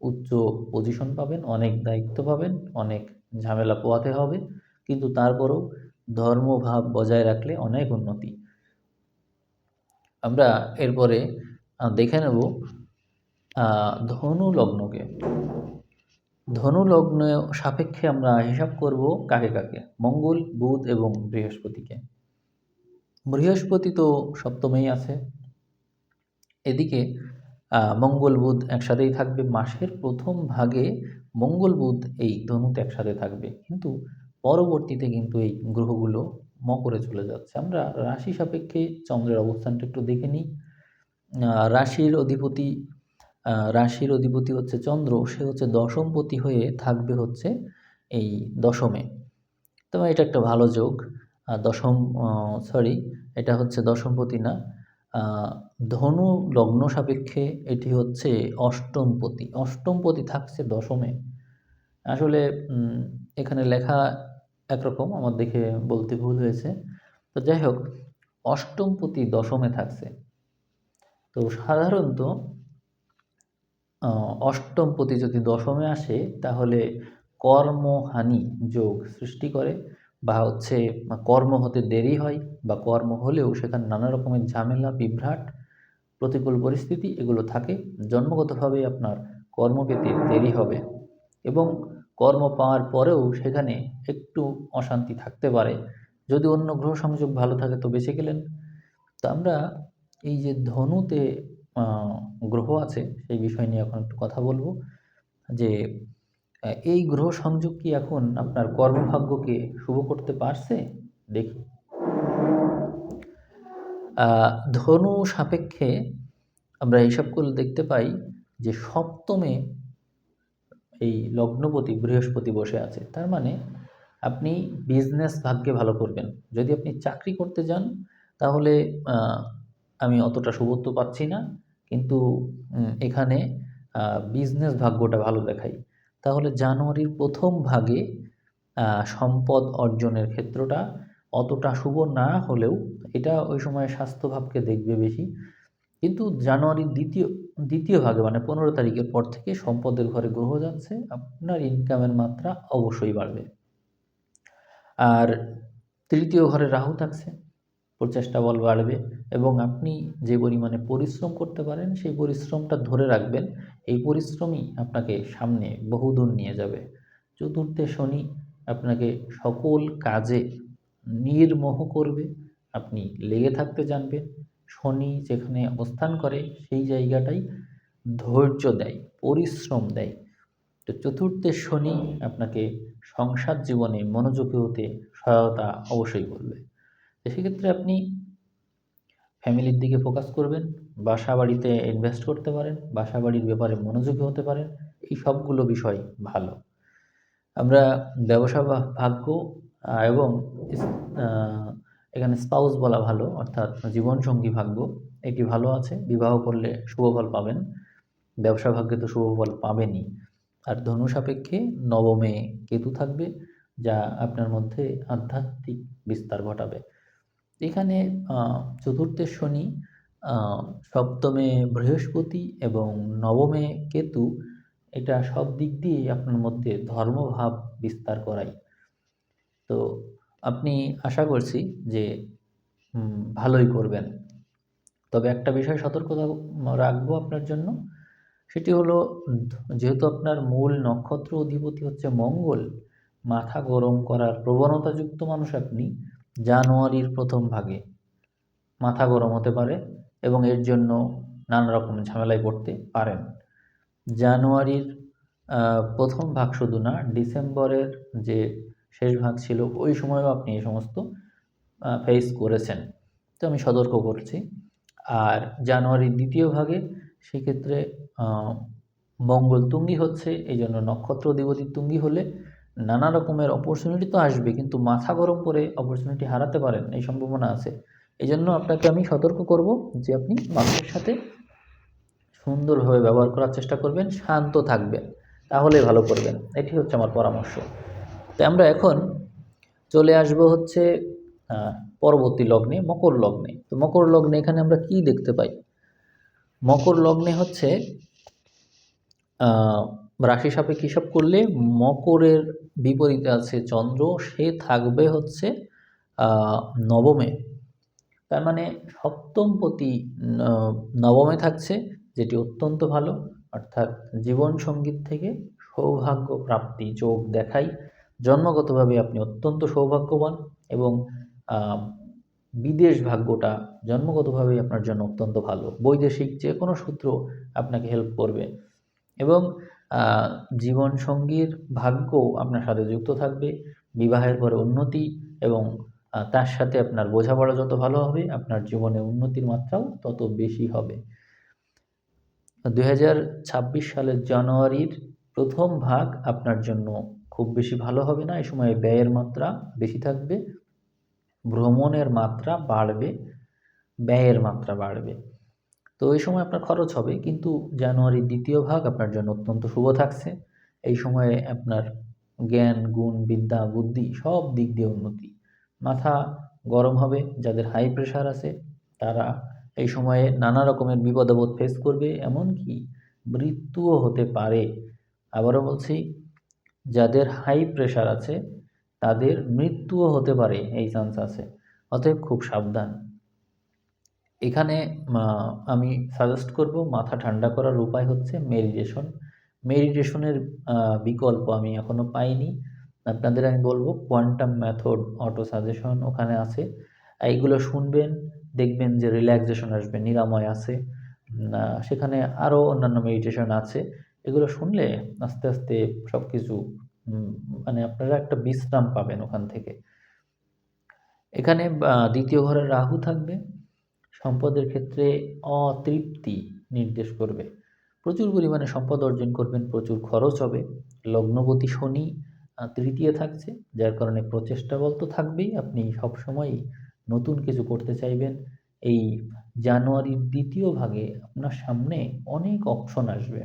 উচ্চ পজিশন পাবেন, অনেক দায়িত্ব পাবেন, অনেক ঝামেলা পোহাতে হবে, কিন্তু তারপরেও ধর্মভাব বজায় রাখলে অনেক উন্নতি। আমরা এরপরে দেখে নেব ধনু লগ্নকে। ধনু লগ্ন সাপেক্ষে আমরা হিসাব করব কাকে কাকে, মঙ্গল, বুধ এবং বৃহস্পতিকে। বৃহস্পতি তো সপ্তমেই আছে। এদিকে মঙ্গল বুধ একসাথেই থাকবে। মাসের প্রথম ভাগে মঙ্গল বুধ এই ধনুতে একসাথে থাকবে, কিন্তু পরবর্তীতে কিন্তু এই গ্রহগুলো মকরে চলে যাচ্ছে। আমরা রাশি সাপেক্ষে চন্দ্রের অবস্থানটা একটু দেখে নিই। রাশির অধিপতি হচ্ছে চন্দ্র, সে হচ্ছে দশমপতি হয়ে থাকবে হচ্ছে এই দশমে। তো এটা একটা ভালো যোগ। এটা হচ্ছে দশমপতি না, ধনু লগ্ন সাপেক্ষে এটি হচ্ছে অষ্টমপতি। অষ্টমপতি থাকছে দশমে। আসলে এখানে লেখা একরকম, আমার দেখে বলতে ভুল হয়েছে। তো যাই হোক, অষ্টমপতি দশমে থাকছে। তো সাধারণত অষ্টমপতি যদি দশমে আসে তাহলে কর্মহানি যোগ সৃষ্টি করে, বা হচ্ছে কর্ম হতে দেরি হয়, বা কর্ম হলেও সেখানে নানা রকমের ঝামেলা বিভ্রাট প্রতিকূল পরিস্থিতি এগুলো থাকে। জন্মগতভাবে আপনার কর্ম পেতে দেরি হবে এবং কর্ম পাওয়ার পরেও সেখানে একটু অশান্তি থাকতে পারে। যদি অন্য গ্রহ সংযোগ ভালো থাকে তো বেঁচে গেলেন। তো আমরা এই যে ধনুতে গ্রহ আছে সেই বিষয় নিয়ে এখন একটু কথা বলবো যে এই গ্রহ সংযোগ কি এখন আপনার কর্মভাগ্যকে শুভ করতে পারছে? দেখি। ধনু সাপেক্ষে আমরা হিসাব করলে দেখতে পাই যে সপ্তমে এই লগ্নপতি বৃহস্পতি বসে আছে। তার মানে আপনি বিজনেস ভাগ্যে ভালো করবেন। যদি আপনি চাকরি করতে যান তাহলে আমি অতটা শুভত্ব পাচ্ছি না, কিন্তু এখানে বিজনেস ভাগ্যটা ভালো দেখাই। তাহলে জানুয়ারির প্রথম ভাগে সম্পদ অর্জনের ক্ষেত্রটা অতটা শুভ না হলেও এটা ওই সময় স্বাস্থ্যভাবকে দেখবে বেশি। কিন্তু জানুয়ারির দ্বিতীয় ভাগে মানে 15 তারিখের পর থেকে সম্পদের ঘরে গ্রহ যাচ্ছে, আপনার ইনকামের মাত্রা অবশ্যই বাড়বে। আর তৃতীয় ঘরে রাহু থাকছে, প্রচেষ্টা বল বাড়বে এবং আপনি যে পরিমাণে পরিশ্রম করতে পারেন সেই পরিশ্রমটা ধরে রাখবেন। এই পরিশ্রমই আপনাকে সামনে বহুদূর নিয়ে যাবে। চতুর্থে শনি আপনাকে সকল কাজে নির্মোহ করবে, আপনি লেগে থাকতে জানবেন। শনি যেখানে অবস্থান করে সেই জায়গাটাই ধৈর্য দেয়, পরিশ্রম দেয়। তো চতুর্থে শনি আপনাকে সংসার জীবনে মনোযোগী হতে সহায়তা অবশ্যই করবে। তো সেক্ষেত্রে আপনি ফ্যামিলির দিকে ফোকাস করবেন, বাসা বাড়িতে ইনভেস্ট করতে পারেন, বাসা বাড়ির ব্যাপারে মনোযোগী হতে পারেন। এই সবগুলো বিষয় ভালো। আমরা ব্যবসা বা ভাগ্য এবং এখানে স্পাউস বলা ভালো, অর্থাৎ জীবনসঙ্গী ভাগ্য এটি ভালো আছে। বিবাহ করলে শুভফল পাবেন, ব্যবসা ভাগ্যে তো শুভফল পাবেনই। আর ধনু সাপেক্ষে নবমে কেতু থাকবে, যা আপনার মধ্যে আধ্যাত্মিক বিস্তার ঘটাবে। এখানে চতুর্থে শনি, সপ্তমে বৃহস্পতি এবং নবমে কেতু, এটা সব দিক দিয়েই আপনার মধ্যে ধর্মভাব বিস্তার করায়। তো আপনি আশা করছি যে ভালোই করবেন। তবে একটা বিষয় সতর্কতা রাখবো আপনার জন্য, সেটি হলো যেহেতু আপনার মূল নক্ষত্র অধিপতি হচ্ছে মঙ্গল, মাথা গরম করার প্রবণতাযুক্ত মানুষ আপনি। জানুয়ারির প্রথম ভাগে মাথা গরম হতে পারে এবং এর জন্য নানা রকম ঝামেলায় পড়তে পারেন। জানুয়ারির প্রথম ভাগ শুধু না, ডিসেম্বরের যে শেষ ভাগ ছিল ওই সময়ও আপনি এই সমস্ত ফেস করেছেন। তো আমি সতর্ক করছি। আর জানুয়ারির দ্বিতীয় ভাগে সেক্ষেত্রে মঙ্গল তুঙ্গি হচ্ছে, এই জন্য নক্ষত্র অধিপতি তুঙ্গি হলে নানা রকমের অপরচুনিটি তো আসবে, কিন্তু মাথা গরম করে অপরচুনিটি হারাতে পারেন, এই সম্ভাবনা আছে। এই জন্য আপনাকে আমি সতর্ক করব যে আপনি মানুষের সাথে সুন্দরভাবে ব্যবহার করার চেষ্টা করবেন, শান্ত থাকবেন, তাহলে ভালো করবেন। এটি হচ্ছে আমার পরামর্শ। তো আমরা এখন চলে আসব হচ্ছে পরবর্তী লগ্নে, মকর লগ্নে। তো মকর লগ্নে এখানে আমরা কি দেখতে পাই? মকর লগ্নে হচ্ছে রাশি সাপেক্ষে হিসাব করলে মকরের বিপরীতে আছে চন্দ্র, সে থাকবে হচ্ছে নবমে। তার মানে সপ্তমপতি নবমে থাকছে, যেটি অত্যন্ত ভালো। অর্থাৎ জীবন সঙ্গীত থেকে সৌভাগ্য প্রাপ্তি যোগ দেখাই। জন্মগতভাবে আপনি অত্যন্ত সৌভাগ্যবান এবং বিদেশ ভাগ্যটা জন্মগতভাবে আপনার জন্য অত্যন্ত ভালো। বৈদেশিক যে কোনো সূত্র আপনাকে হেল্প করবে এবং জীবনসঙ্গীর ভাগ্য আপনার সাথে যুক্ত থাকবে। বিবাহের পরে উন্নতি এবং তার সাথে আপনার বোঝাপড়া যত ভালো হবে, আপনার জীবনে উন্নতির মাত্রাও তত বেশি হবে। 2026 সালের জানুয়ারির প্রথম ভাগ আপনার জন্য খুব বেশি ভালো হবে না। এই সময় ব্যয়ের মাত্রা বেশি থাকবে, ভ্রমণের মাত্রা বাড়বে, ব্যয়ের মাত্রা বাড়বে। তো এই সময় আপনার খরচ হবে, কিন্তু জানুয়ারির দ্বিতীয় ভাগ আপনার জন্য অত্যন্ত শুভ থাকছে। এই সময়ে আপনার জ্ঞান, গুণ, বিদ্যা, বুদ্ধি সব দিক দিয়ে উন্নতি। মাথা গরম হবে, যাদের হাই প্রেশার আছে তারা এই সময়ে নানা রকমের বিপদাপদ ফেস করবে, এমনকি মৃত্যুও হতে পারে। আবারও বলছি, যাদের হাই প্রেশার আছে তাদের মৃত্যুও হতে পারে, এই চান্স আছে। অতএব খুব সাবধান। এখানে আমি সাজেস্ট করব মাথা ঠান্ডা করার উপায় হচ্ছে মেডিটেশন। মেডিটেশনের বিকল্প আমি এখনো পাইনি। আপনাদের আমি বলব কোয়ান্টাম মেথড, অটো সাজেশন ওখানে আছে। এইগুলো শুনবেন, দেখবেন যে রিল্যাক্সেশন আসবে, নিরাময় আছে। সেখানে আরও অন্যান্য মেডিটেশন আছে। এগুলো শুনলে আস্তে, আস্তে সবকিছু মানে আপনারা একটা বিশ্রাম পাবেন ওখান থেকে। এখানে ২য় ঘরে রাহু থাকবে। সম্পদের ক্ষেত্রে অতৃপ্তি নির্দেশ করবে। প্রচুর পরিমাণে সম্পদ অর্জন করবেন, প্রচুর খরচ হবে। লগ্নপতি শনি তৃতীয় থাকছে, যার কারণে প্রচেষ্টা বল তো থাকবেই। আপনি সবসময়ই নতুন কিছু করতে চাইবেন। এই জানুয়ারির ২য় ভাগে আপনার সামনে অনেক অপশন আসবে,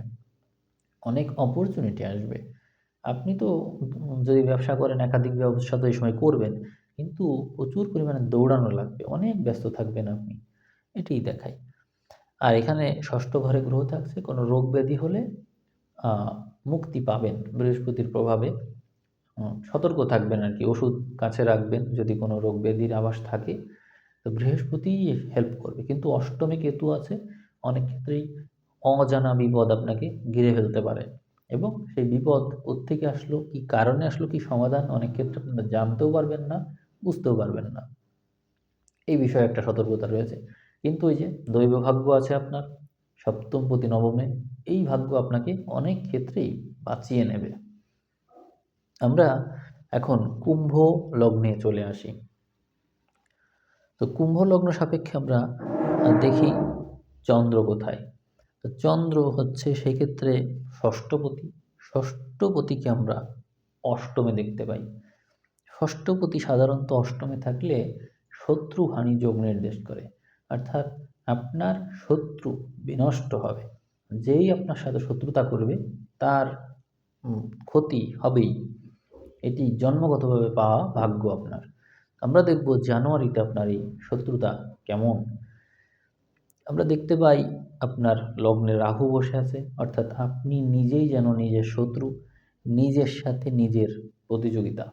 অনেক অপরচুনিটি আসবে। আপনি তো যদি ব্যবসা করেন, একাধিক ব্যবসা তো এই সময় করবেন। কিন্তু প্রচুর পরিমাণে দৌড়ানো লাগবে, অনেক ব্যস্ত থাকবেন আপনি। এটিই দেখায়। আর এখানে ৬ষ্ঠ ঘরে গ্রহ থাকছে, কোনো রোগ ব্যাধি হলে আ মুক্তি পাবেন বৃহস্পতির প্রভাবে। সতর্ক থাকবেন আরকি, ওষুধ কাছে রাখবেন যদি কোনো রোগ ব্যাধির আভাস থাকে। তো বৃহস্পতিই হেল্প করবে। কিন্তু অষ্টমে কেতু আছে, অনেক ক্ষেত্রেই অজানা বিপদ আপনাকে ঘিরে ফেলতে পারে এবং সেই বিপদ কোত্থেকে আসলো, কী কারণে আসলো, কী সমাধান অনেক ক্ষেত্রে আপনারা জানতেও পারবেন না, বুঝতেও পারবেন না। এই বিষয়ে একটা সতর্কতা রয়েছে। কিন্তু ওই যে দৈব ভাগ্য আছে আপনার, সপ্তমপতি নবমে, এই ভাগ্য আপনাকে অনেক ক্ষেত্রেই বাঁচিয়ে নেবে। আমরা এখন কুম্ভ লগ্নে চলে আসি। তো কুম্ভ লগ্ন সাপেক্ষে আমরা দেখি চন্দ্র কোথায়। তো চন্দ্র হচ্ছে সেক্ষেত্রে ষষ্ঠপতি। ষষ্ঠপতিকে আমরা অষ্টমে দেখতে পাই। ষষ্ঠপতি সাধারণত অষ্টমে থাকলে শত্রুহানি যোগ নির্দেশ করে, অর্থাৎ আপনার শত্রু বিনষ্ট হবে। যেই আপনার সাথে শত্রুতা করবে তার ক্ষতি হবেই। এটি জন্মগতভাবে পাওয়া ভাগ্য আপনার। আমরা দেখব জানুয়ারিতে আপনার এই শত্রুতা কেমন। আমরা দেখতে পাই আপনার লগ্নে রাহু বসে আছে, অর্থাৎ আপনি নিজেই যেন নিজের শত্রু, নিজের সাথে নিজের প্রতিযোগিতা।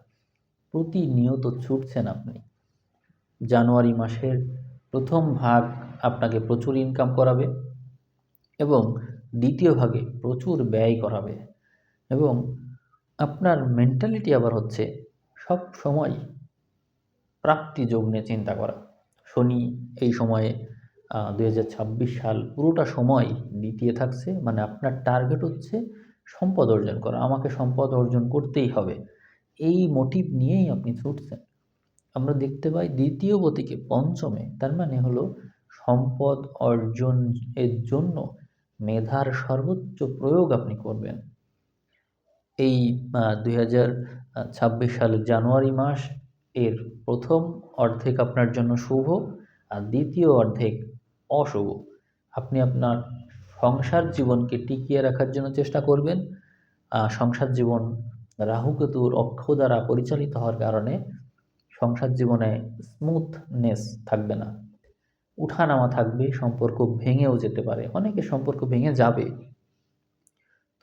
প্রতিনিয়ত ছুটছেন আপনি। জানুয়ারি মাসের প্রথম ভাগ আপনাকে প্রচুর ইনকাম করাবে এবং দ্বিতীয় ভাগে প্রচুর ব্যয় করাবে এবং আপনার মেন্টালিটি আবার হচ্ছে সব সময় প্রাপ্তি যোগ নিয়ে চিন্তা করা। শনি এই সময়ে ২০২৬ সাল পুরোটা সময় দ্বিতীয় থাকছে, মানে আপনার টার্গেট হচ্ছে সম্পদ অর্জন করা। আমাকে সম্পদ অর্জন করতেই হবে, এই মোটিভ নিয়েই আপনি ছুটছেন। আমরা দেখতে পাই দ্বিতীয় পতিকে পঞ্চমে, তার মানে হলো সম্পদ অর্জন এর জন্য মেধার সর্বোচ্চ প্রয়োগ আপনি করবেন। এই ২০২৬ সালের জানুয়ারি মাস এর প্রথম অর্ধেক আপনার জন্য শুভ, আর দ্বিতীয় অর্ধেক অশুভ। আপনি আপনার সংসার জীবনকে টিকিয়ে রাখার জন্য চেষ্টা করবেন। সংসার জীবন রাহু-কেতুর অক্ষ দ্বারা পরিচালিত হওয়ার কারণে সংসার জীবনে স্মুথনেস থাকবে না, উঠানামা থাকবে, সম্পর্ক ভেঙেও যেতে পারে। অনেকের সম্পর্ক ভেঙে যাবে,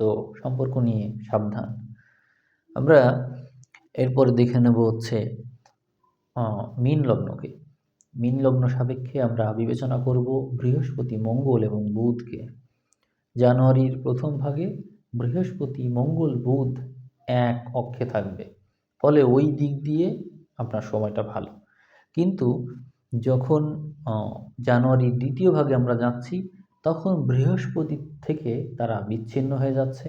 তো সম্পর্ক নিয়ে সাবধান। আমরা এরপরে দেখে নেব হচ্ছে মীন লগ্নকে। মীন লগ্ন সাপেক্ষে আমরা বিবেচনা করব বৃহস্পতি, মঙ্গল এবং বুধকে। জানুয়ারির প্রথম ভাগে বৃহস্পতি, মঙ্গল, বুধ এক অক্ষে থাকবে, ফলে ওই দিক দিয়ে আপনার সময়টা ভালো। কিন্তু যখন জানুয়ারির দ্বিতীয় ভাগে আমরা যাচ্ছি, তখন বৃহস্পতি থেকে তারা বিচ্ছিন্ন হয়ে যাচ্ছে,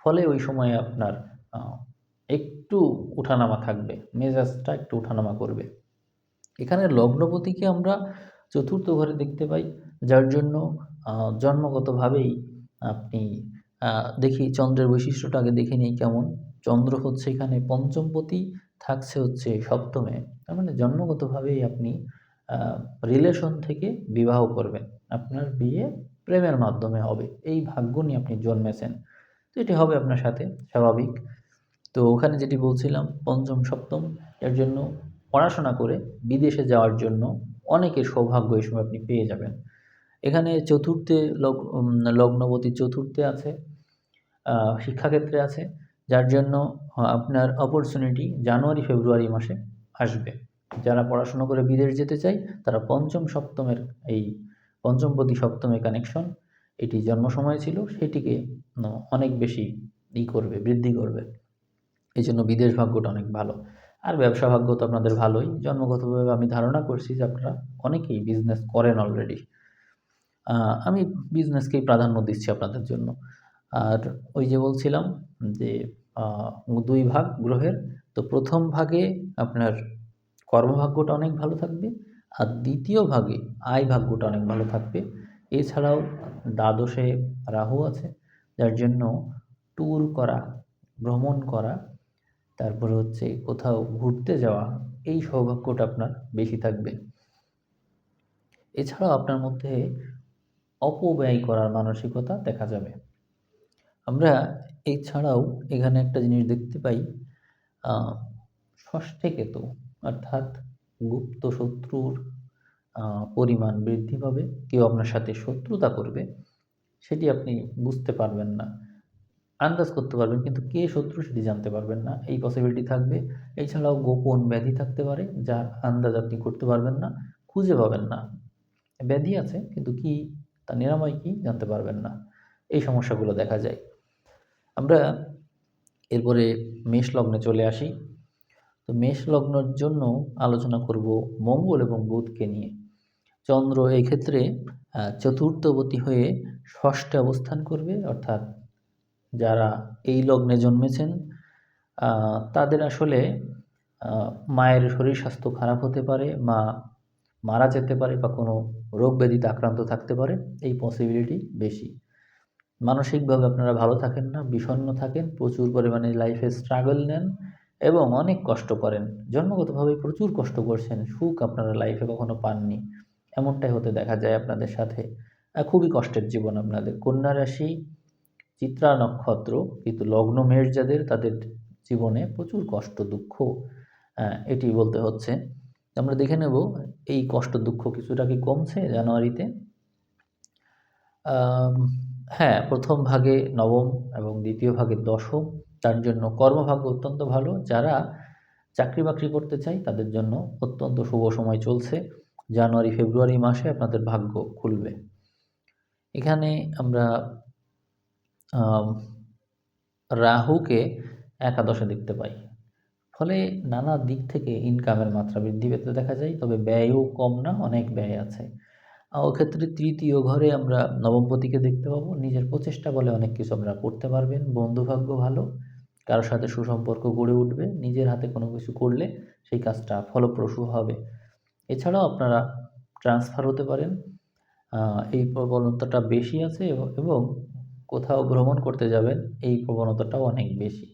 ফলে ওই সময়ে আপনার একটু উঠানামা থাকবে, মেজাজটা একটু উঠানামা করবে। এখানে লগ্নপতিকে আমরা চতুর্থ ঘরে দেখতে পাই, যার জন্য জন্মগতভাবেই আপনি দেখি চন্দ্রের বৈশিষ্ট্যটা আগে দেখে নিই কেমন। চন্দ্র হচ্ছে এখানে পঞ্চমপতি, থাকছে হচ্ছে সপ্তমে। তার মানে জন্মগতভাবেই আপনি রিলেশন থেকে বিবাহ করবেন। আপনার বিয়ে প্রেমের মাধ্যমে হবে, এই ভাগ্য নিয়ে আপনি জন্মেছেন। তো এটি হবে আপনার সাথে, স্বাভাবিক। তো ওখানে যেটি বলছিলাম, পঞ্চম সপ্তম, এর জন্য পড়াশোনা করে বিদেশে যাওয়ার জন্য অনেকের সৌভাগ্য এই সময় আপনি পেয়ে যাবেন। এখানে চতুর্থে লগ্নপতি চতুর্থে আছে, শিক্ষাক্ষেত্রে আছে, যার জন্য আপনার অপরচুনিটি জানুয়ারি ফেব্রুয়ারি মাসে আসবে যারা পড়াশোনা করে বিদেশ যেতে চায় তারা পঞ্চম সপ্তমের এই পঞ্চমপতি সপ্তমে কানেকশন এটি জন্ম সময় ছিল, সেটিকে অনেক বেশি করবে, বৃদ্ধি করবে। এই জন্য বিদেশ ভাগ্যটা অনেক ভালো। আর ব্যবসা ভাগ্য তো আপনাদের ভালোই। জন্মগতভাবে আমি ধারণা করছি যে আপনারা অনেকেই বিজনেস করেন অলরেডি। আমি বিজনেসকেই প্রাধান্য দিচ্ছি আপনাদের জন্য। আর ওই যে বলছিলাম যে ২ ভাগ গ্রহের, তো প্রথম ভাগে আপনার কর্মভাগ্যটা অনেক ভালো থাকবে, আর দ্বিতীয় ভাগে আয় ভাগ্যটা অনেক ভালো থাকবে। এছাড়াও দ্বাদশে রাহু আছে, যার জন্য ট্যুর করা, ভ্রমণ করা, তারপরে হচ্ছে কোথাও ঘুরতে যাওয়া, এই সৌভাগ্যটা আপনার বেশি থাকবে। এছাড়াও আপনার মধ্যে অপব্যয় করার মানসিকতা দেখা যাবে। আমরা এছাড়াও এখানে একটা জিনিস দেখতে পাই, ষষ্ঠে কেতু, অর্থাৎ গুপ্ত শত্রুর পরিমাণ বৃদ্ধি পাবে। কেউ আপনার সাথে শত্রুতা করবে, সেটি আপনি বুঝতে পারবেন না, আন্দাজ করতে পারবেন, কিন্তু কে শত্রু সেটি জানতে পারবেন না, এই পসিবিলিটি থাকবে। এছাড়াও গোপন ব্যাধি থাকতে পারে, যার আন্দাজ আপনি করতে পারবেন না, খুঁজে পাবেন না। ব্যাধি আছে কিন্তু কি, তার নিরাময় কি জানতে পারবেন না। এই সমস্যাগুলো দেখা যায়। আমরা এরপরে মেষ লগ্নে চলে আসি। তো মেষ লগ্নের জন্য আলোচনা করব মঙ্গল এবং বুধকে নিয়ে। চন্দ্র এই ক্ষেত্রে চতুর্থপতি হয়ে ষষ্ঠে অবস্থান করবে, অর্থাৎ যারা এই লগ্নে জন্মেছেন তাদের আসলে মায়ের শরীর স্বাস্থ্য খারাপ হতে পারে, মা মারা যেতে পারে, বা কোনো রোগ ব্যাধিতে আক্রান্ত থাকতে পারে, এই পসিবিলিটি বেশি। মানসিকভাবে আপনারা ভালো থাকেন না, বিষণ্ণ থাকেন, প্রচুর পরিমাণে লাইফে স্ট্রাগল নেন এবং অনেক কষ্ট করেন। জন্মগতভাবে প্রচুর কষ্ট করছেন, সুখ আপনারা লাইফে কখনো পাননি, এমনটাই হতে দেখা যায় আপনাদের সাথে। খুবই কষ্টের জীবন আপনাদের। কন্যা রাশি, চিত্রা নক্ষত্র, কিন্তু লগ্ন মেষ যাদের, তাদের জীবনে প্রচুর কষ্ট দুঃখ, এটি বলতে হচ্ছে। আমরা দেখে নেব এই কষ্ট দুঃখ কিছুটা কি কমছে জানুয়ারিতে। হ্যাঁ, প্রথম ভাগে নবম এবং দ্বিতীয় ভাগে দশম, তার জন্য কর্মভাগ্য অত্যন্ত ভালো। যারা চাকরি বাকরি করতে চায় তাদের জন্য অত্যন্ত শুভ সময় চলছে। জানুয়ারি ফেব্রুয়ারি মাসে আপনাদের ভাগ্য খুলবে। এখানে আমরা রাহুকে একাদশে দেখতে পাই, ফলে নানা দিক থেকে ইনকামের মাত্রা বৃদ্ধি পেতে দেখা যায়, তবে ব্যয়ও কম না, অনেক ব্যয় আছে। ওক্ষেত্রে তৃতীয় ঘরে আমরা নবমপতিকে দেখতে পাবো। নিজের প্রচেষ্টা বলে অনেক কিছু আপনারা করতে পারবেন। বন্ধুভাগ্য ভালো, কারোর সাথে সুসম্পর্ক গড়ে উঠবে, নিজের হাতে কোনো কিছু করলে সেই কাজটা ফলপ্রসূ হবে। এছাড়াও আপনারা ট্রান্সফার হতে পারেন, এই প্রবণতাটা বেশি আছে, এবং কোথাও ভ্রমণ করতে যাবেন, এই প্রবণতাটাও অনেক বেশি।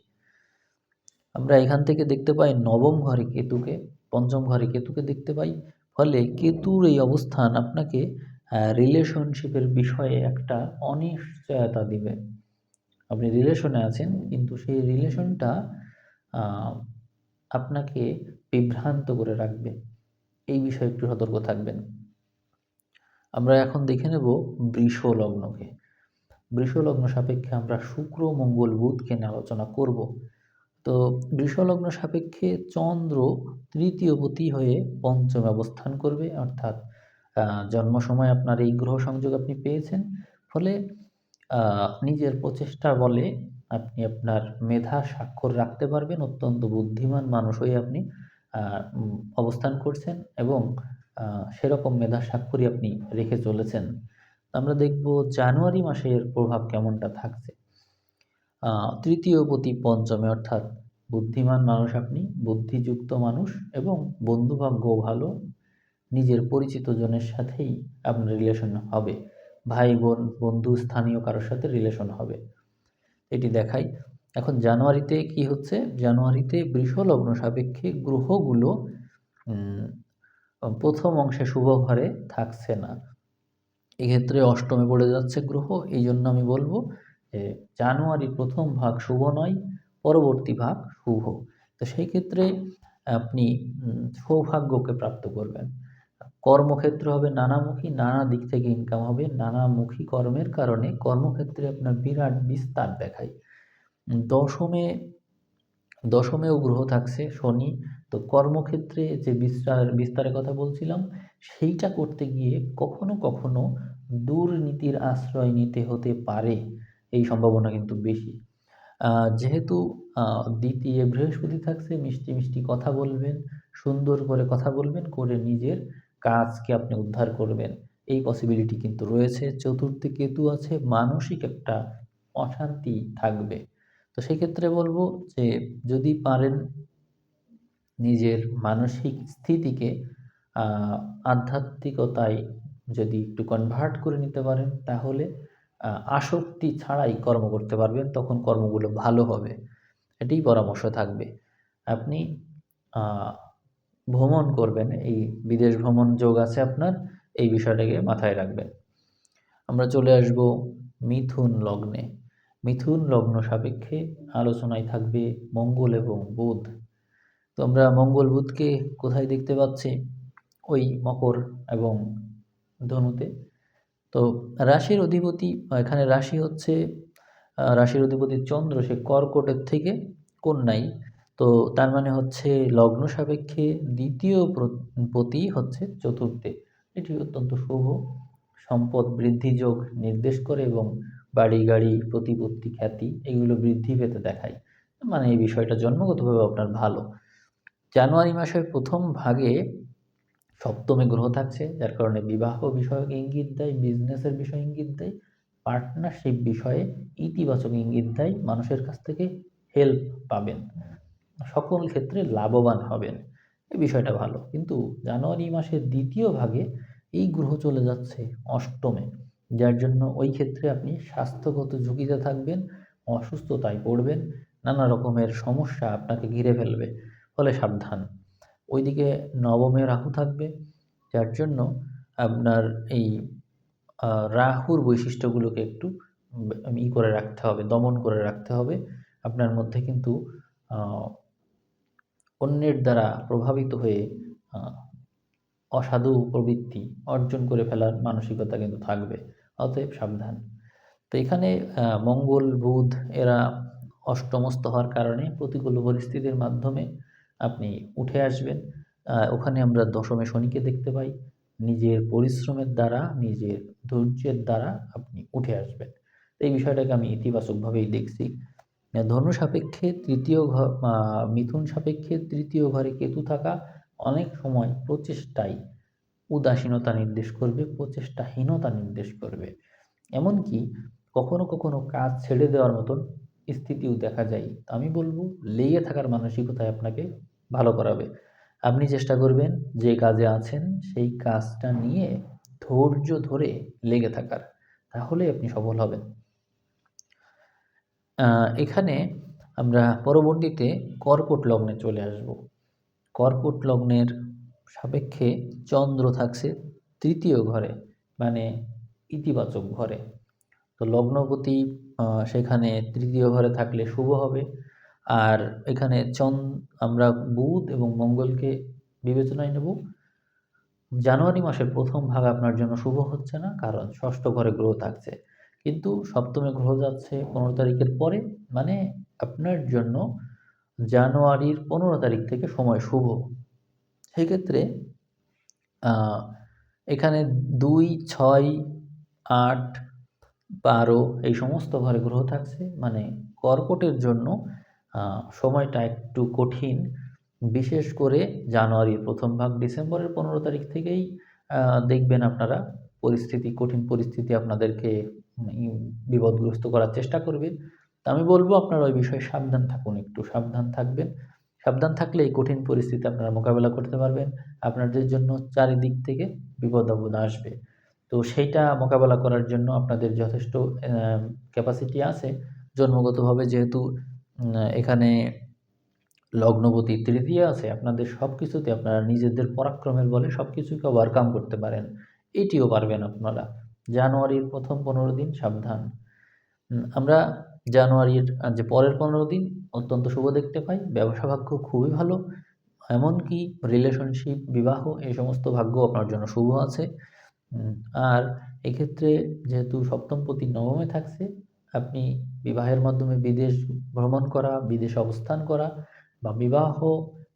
আমরা এখান থেকে দেখতে পাই নবম ঘরে কেতুকে, পঞ্চম ঘরে কেতুকে দেখতে পাই, ফলে কেতুর এই অবস্থান আপনাকে রিলেশনশিপের বিষয়ে একটা অনিশ্চয়তা দিবে। আপনি রিলেশনে আছেন, কিন্তু সেই রিলেশনটা আপনাকে বিভ্রান্ত করে রাখবে, এই বিষয়ে একটু সতর্ক থাকবেন। আমরা এখন দেখে নেব বৃষ লগ্নকে। বৃষ লগ্ন সাপেক্ষে আমরা শুক্র, মঙ্গল, বুধকে নিয়ে আলোচনা করব। তো বৃষলগ্ন সাপেক্ষে চন্দ্র তৃতীয়পতি হয়ে পঞ্চমে অবস্থান করবে, অর্থাৎ জন্ম সময় আপনার এই গ্রহ সংযোগ আপনি পেয়েছেন, ফলে নিজের প্রচেষ্টা বলে আপনি আপনার মেধা স্বাক্ষর রাখতে পারবেন। অত্যন্ত বুদ্ধিমান মানুষ হয়ে আপনি অবস্থান করছেন, এবং সেরকম মেধা স্বাক্ষরই আপনি রেখে চলেছেন। আমরা দেখব জানুয়ারি মাসে এর প্রভাব কেমনটা থাকছে। তৃতীয়পতি পঞ্চমে, অর্থাৎ বুদ্ধিমান মানুষ আপনি, বুদ্ধিযুক্ত মানুষ, এবং বন্ধুভাগ্যও ভালো। নিজের পরিচিত জনের সাথেই আপনার রিলেশন হবে, ভাই বোন, বন্ধু, স্থানীয় কারোর সাথে রিলেশন হবে, এটি দেখাই। এখন জানুয়ারিতে কি হচ্ছে, জানুয়ারিতে বৃষ লগ্ন সাপেক্ষে গ্রহগুলো প্রথম অংশে শুভ ঘরে থাকছে না, এক্ষেত্রে অষ্টমে পড়ে যাচ্ছে গ্রহ। এই জন্য আমি বলবো যে জানুয়ারির প্রথম ভাগ শুভ নয়, পরবর্তী ভাগ শুভ। তো সেই ক্ষেত্রে আপনি সৌভাগ্যকে প্রাপ্ত করবেন। কর্মক্ষেত্র হবে নানামুখী, নানা দিক থেকে ইনকাম হবে। নানামুখী কর্মের কারণে কর্মক্ষেত্রে আপনার বিরাট বিস্তার দেখায়। দশমে দশমেও গ্রহ থাকছে শনি। তো কর্মক্ষেত্রে যে বিস্তারের কথা বলছিলাম, সেইটা করতে গিয়ে কখনো কখনো দুর্নীতির আশ্রয় নিতে হতে পারে, এই সম্ভাবনা কিন্তু বেশি। যেহেতু দ্বিতীয় বৃহস্পতি থাকছে, মিষ্টি মিষ্টি কথা বলবেন, সুন্দর করে কথা বলবেন, করে নিজের কাজকে আপনি উদ্ধার করবেন, এই পসিবিলিটি কিন্তু রয়েছে। চতুর্থে কেতু আছে, মানসিক একটা অশান্তি থাকবে। তো সেক্ষেত্রে বলবো যে যদি পারেন নিজের মানসিক স্থিতিকে আধ্যাত্মিকতায় যদি একটু কনভার্ট করে নিতে পারেন, তাহলে আসক্তি ছাড়াই কর্ম করতে পারবেন, তখন কর্মগুলো ভালো হবে। এটাই পরামর্শ থাকবে। আপনি আহ, ভ্রমণ করবেন, এই বিদেশ ভ্রমণ যোগ আছে আপনার, এই বিষয়টাকে মাথায় রাখবেন। আমরা চলে আসব মিথুন লগ্নে। মিথুন লগ্ন সাপেক্ষে আলোচনায় থাকবে মঙ্গল এবং বুধ। তো আমরা মঙ্গল বুধকে কোথায় দেখতে পাচ্ছি? ওই মকর এবং ধনুতে। তো রাশির অধিপতি, এখানে রাশি হচ্ছে রাশির অধিপতি চন্দ্র, সে কর্কটের থেকে কন্যায়। তো তার মানে হচ্ছে লগ্ন সাপেক্ষে দ্বিতীয় পতি হচ্ছে চতুর্থে। এটি অত্যন্ত শুভ, সম্পদ বৃদ্ধি যোগ নির্দেশ করে এবং বাড়ি গাড়ি প্রতিপত্তি খ্যাতি এগুলো বৃদ্ধি পেতে দেখায়। মানে এই বিষয়টা জন্মগতভাবে আপনার ভালো। জানুয়ারি মাসের প্রথম ভাগে সপ্তমে গ্রহ থাকছে, যার কারণে বিবাহ বিষয়ক ইঙ্গিত দেয়, বিজনেসের বিষয় ইঙ্গিত দেয়, পার্টনারশিপ বিষয়ে ইতিবাচক ইঙ্গিত দেয়, মানুষের কাছ থেকে হেল্প পাবেন, সকল ক্ষেত্রে লাভবান হবেন, এই বিষয়টা ভালো। কিন্তু জানুয়ারি মাসের দ্বিতীয় ভাগে এই গ্রহ চলে যাচ্ছে অষ্টমে, যার জন্য ওই ক্ষেত্রে আপনি স্বাস্থ্যগত ঝুঁকিতে থাকবেন, অসুস্থতায় পড়বেন, নানা রকমের সমস্যা আপনাকে ঘিরে ফেলবে, ফলে সাবধান। ওইদিকে নবমে রাহু থাকবে, যার জন্য আপনার এই রাহুর বৈশিষ্ট্যগুলোকে একটু করে রাখতে হবে, দমন করে রাখতে হবে। আপনার মধ্যে কিন্তু আহ, অন্যের দ্বারা প্রভাবিত হয়ে আহ, অসাধু প্রবৃত্তি অর্জন করে ফেলার মানসিকতা কিন্তু থাকবে, অতএব সাবধান। তো এখানে মঙ্গল বুধ এরা অষ্টমস্ত হওয়ার কারণে প্রতিকূল পরিস্থিতির মাধ্যমে আপনি উঠে আসবেন। ওখানে আমরা দশমে শনিকে দেখতে পাই, নিজের পরিশ্রমের দ্বারা, নিজের ধৈর্যের দ্বারা আপনি উঠে আসবেন। তো এই বিষয়টাকে আমি ইতিবাচকভাবেই দেখছি। ধনু সাপেক্ষে তৃতীয় ঘর, মিথুন সাপেক্ষে তৃতীয় ঘরে কেতু থাকা অনেক সময় প্রচেষ্টায় উদাসীনতা নির্দেশ করবে, প্রচেষ্টাহীনতা নির্দেশ করবে। এমনকি কখনো কখনো কাজ ছেড়ে দেওয়ার মতন স্থিতিও দেখা যায়। আমি বলবো লেগে থাকার মানসিকতায় আপনাকে ভালো করাবে। আপনি চেষ্টা করবেন যে কাজে আছেন সেই কাজটা নিয়ে ধৈর্য ধরে লেগে থাকার, তাহলে আপনি সফল হবেন। এখানে আমরা পরবর্তীতে কর্কট লগ্নে চলে আসব। কর্কট লগ্নের সাপেক্ষে চন্দ্র থাকছে তৃতীয় ঘরে, মানে ইতিবাচক ঘরে। তো লগ্নপতি সেখানে তৃতীয় ঘরে থাকলে শুভ হবে। আর এখানে আমরা বুধ এবং মঙ্গলকে বিবেচনায় নেব। জানুয়ারি মাসের প্রথম ভাগ আপনার জন্য শুভ হচ্ছে না, কারণ ষষ্ঠ ঘরে গ্রহ থাকছে, কিন্তু সপ্তমে গ্রহ যাচ্ছে 15 তারিখের পরে, মানে আপনার জন্য জানুয়ারির 15 তারিখ থেকে সময় শুভ। সেক্ষেত্রে আহ, এখানে 2, 6, 8, 12 এই সমস্ত ঘরে গ্রহ থাকছে, মানে কর্কটের জন্য সময়টা একটু কঠিন। বিশেষ করে জানুয়ারির প্রথম ভাগ, ডিসেম্বরের 15 তারিখ থেকেই দেখবেন আপনারা কঠিন পরিস্থিতি আপনাদেরকে বিপদগ্রস্ত করার চেষ্টা করবে। তা আমি বলবো আপনারা ওই বিষয়ে সাবধান থাকুন, একটু সাবধান থাকবেন। সাবধান থাকলে এই কঠিন পরিস্থিতি আপনারা মোকাবেলা করতে পারবেন। আপনাদের জন্য চারিদিক থেকে বিপদ আপদ আসবে, তো সেইটা মোকাবেলা করার জন্য আপনাদের যথেষ্ট ক্যাপাসিটি আছে। জন্মগতভাবে যেহেতু এখানে লগ্নপতি তৃতীয় আছে, আপনাদের সব কিছুতে আপনারা নিজেদের পরাক্রমের বলে সব কিছুকে ওভারকাম করতে পারেন, এটিও পারবেন আপনারা। জানুয়ারির প্রথম 15 দিন সাবধান। আমরা জানুয়ারির যে পরের 15 দিন অত্যন্ত শুভ দেখতে পাই, ব্যবসা ভাগ্য খুবই ভালো, এমনকি রিলেশনশিপ, বিবাহ এই সমস্ত ভাগ্য আপনার জন্য শুভ আছে। আর এক্ষেত্রে যেহেতু সপ্তমপতি নবমে থাকছে, আপনি বিবাহের মাধ্যমে বিদেশ ভ্রমণ করা, বিদেশে অবস্থান করা বা বিবাহ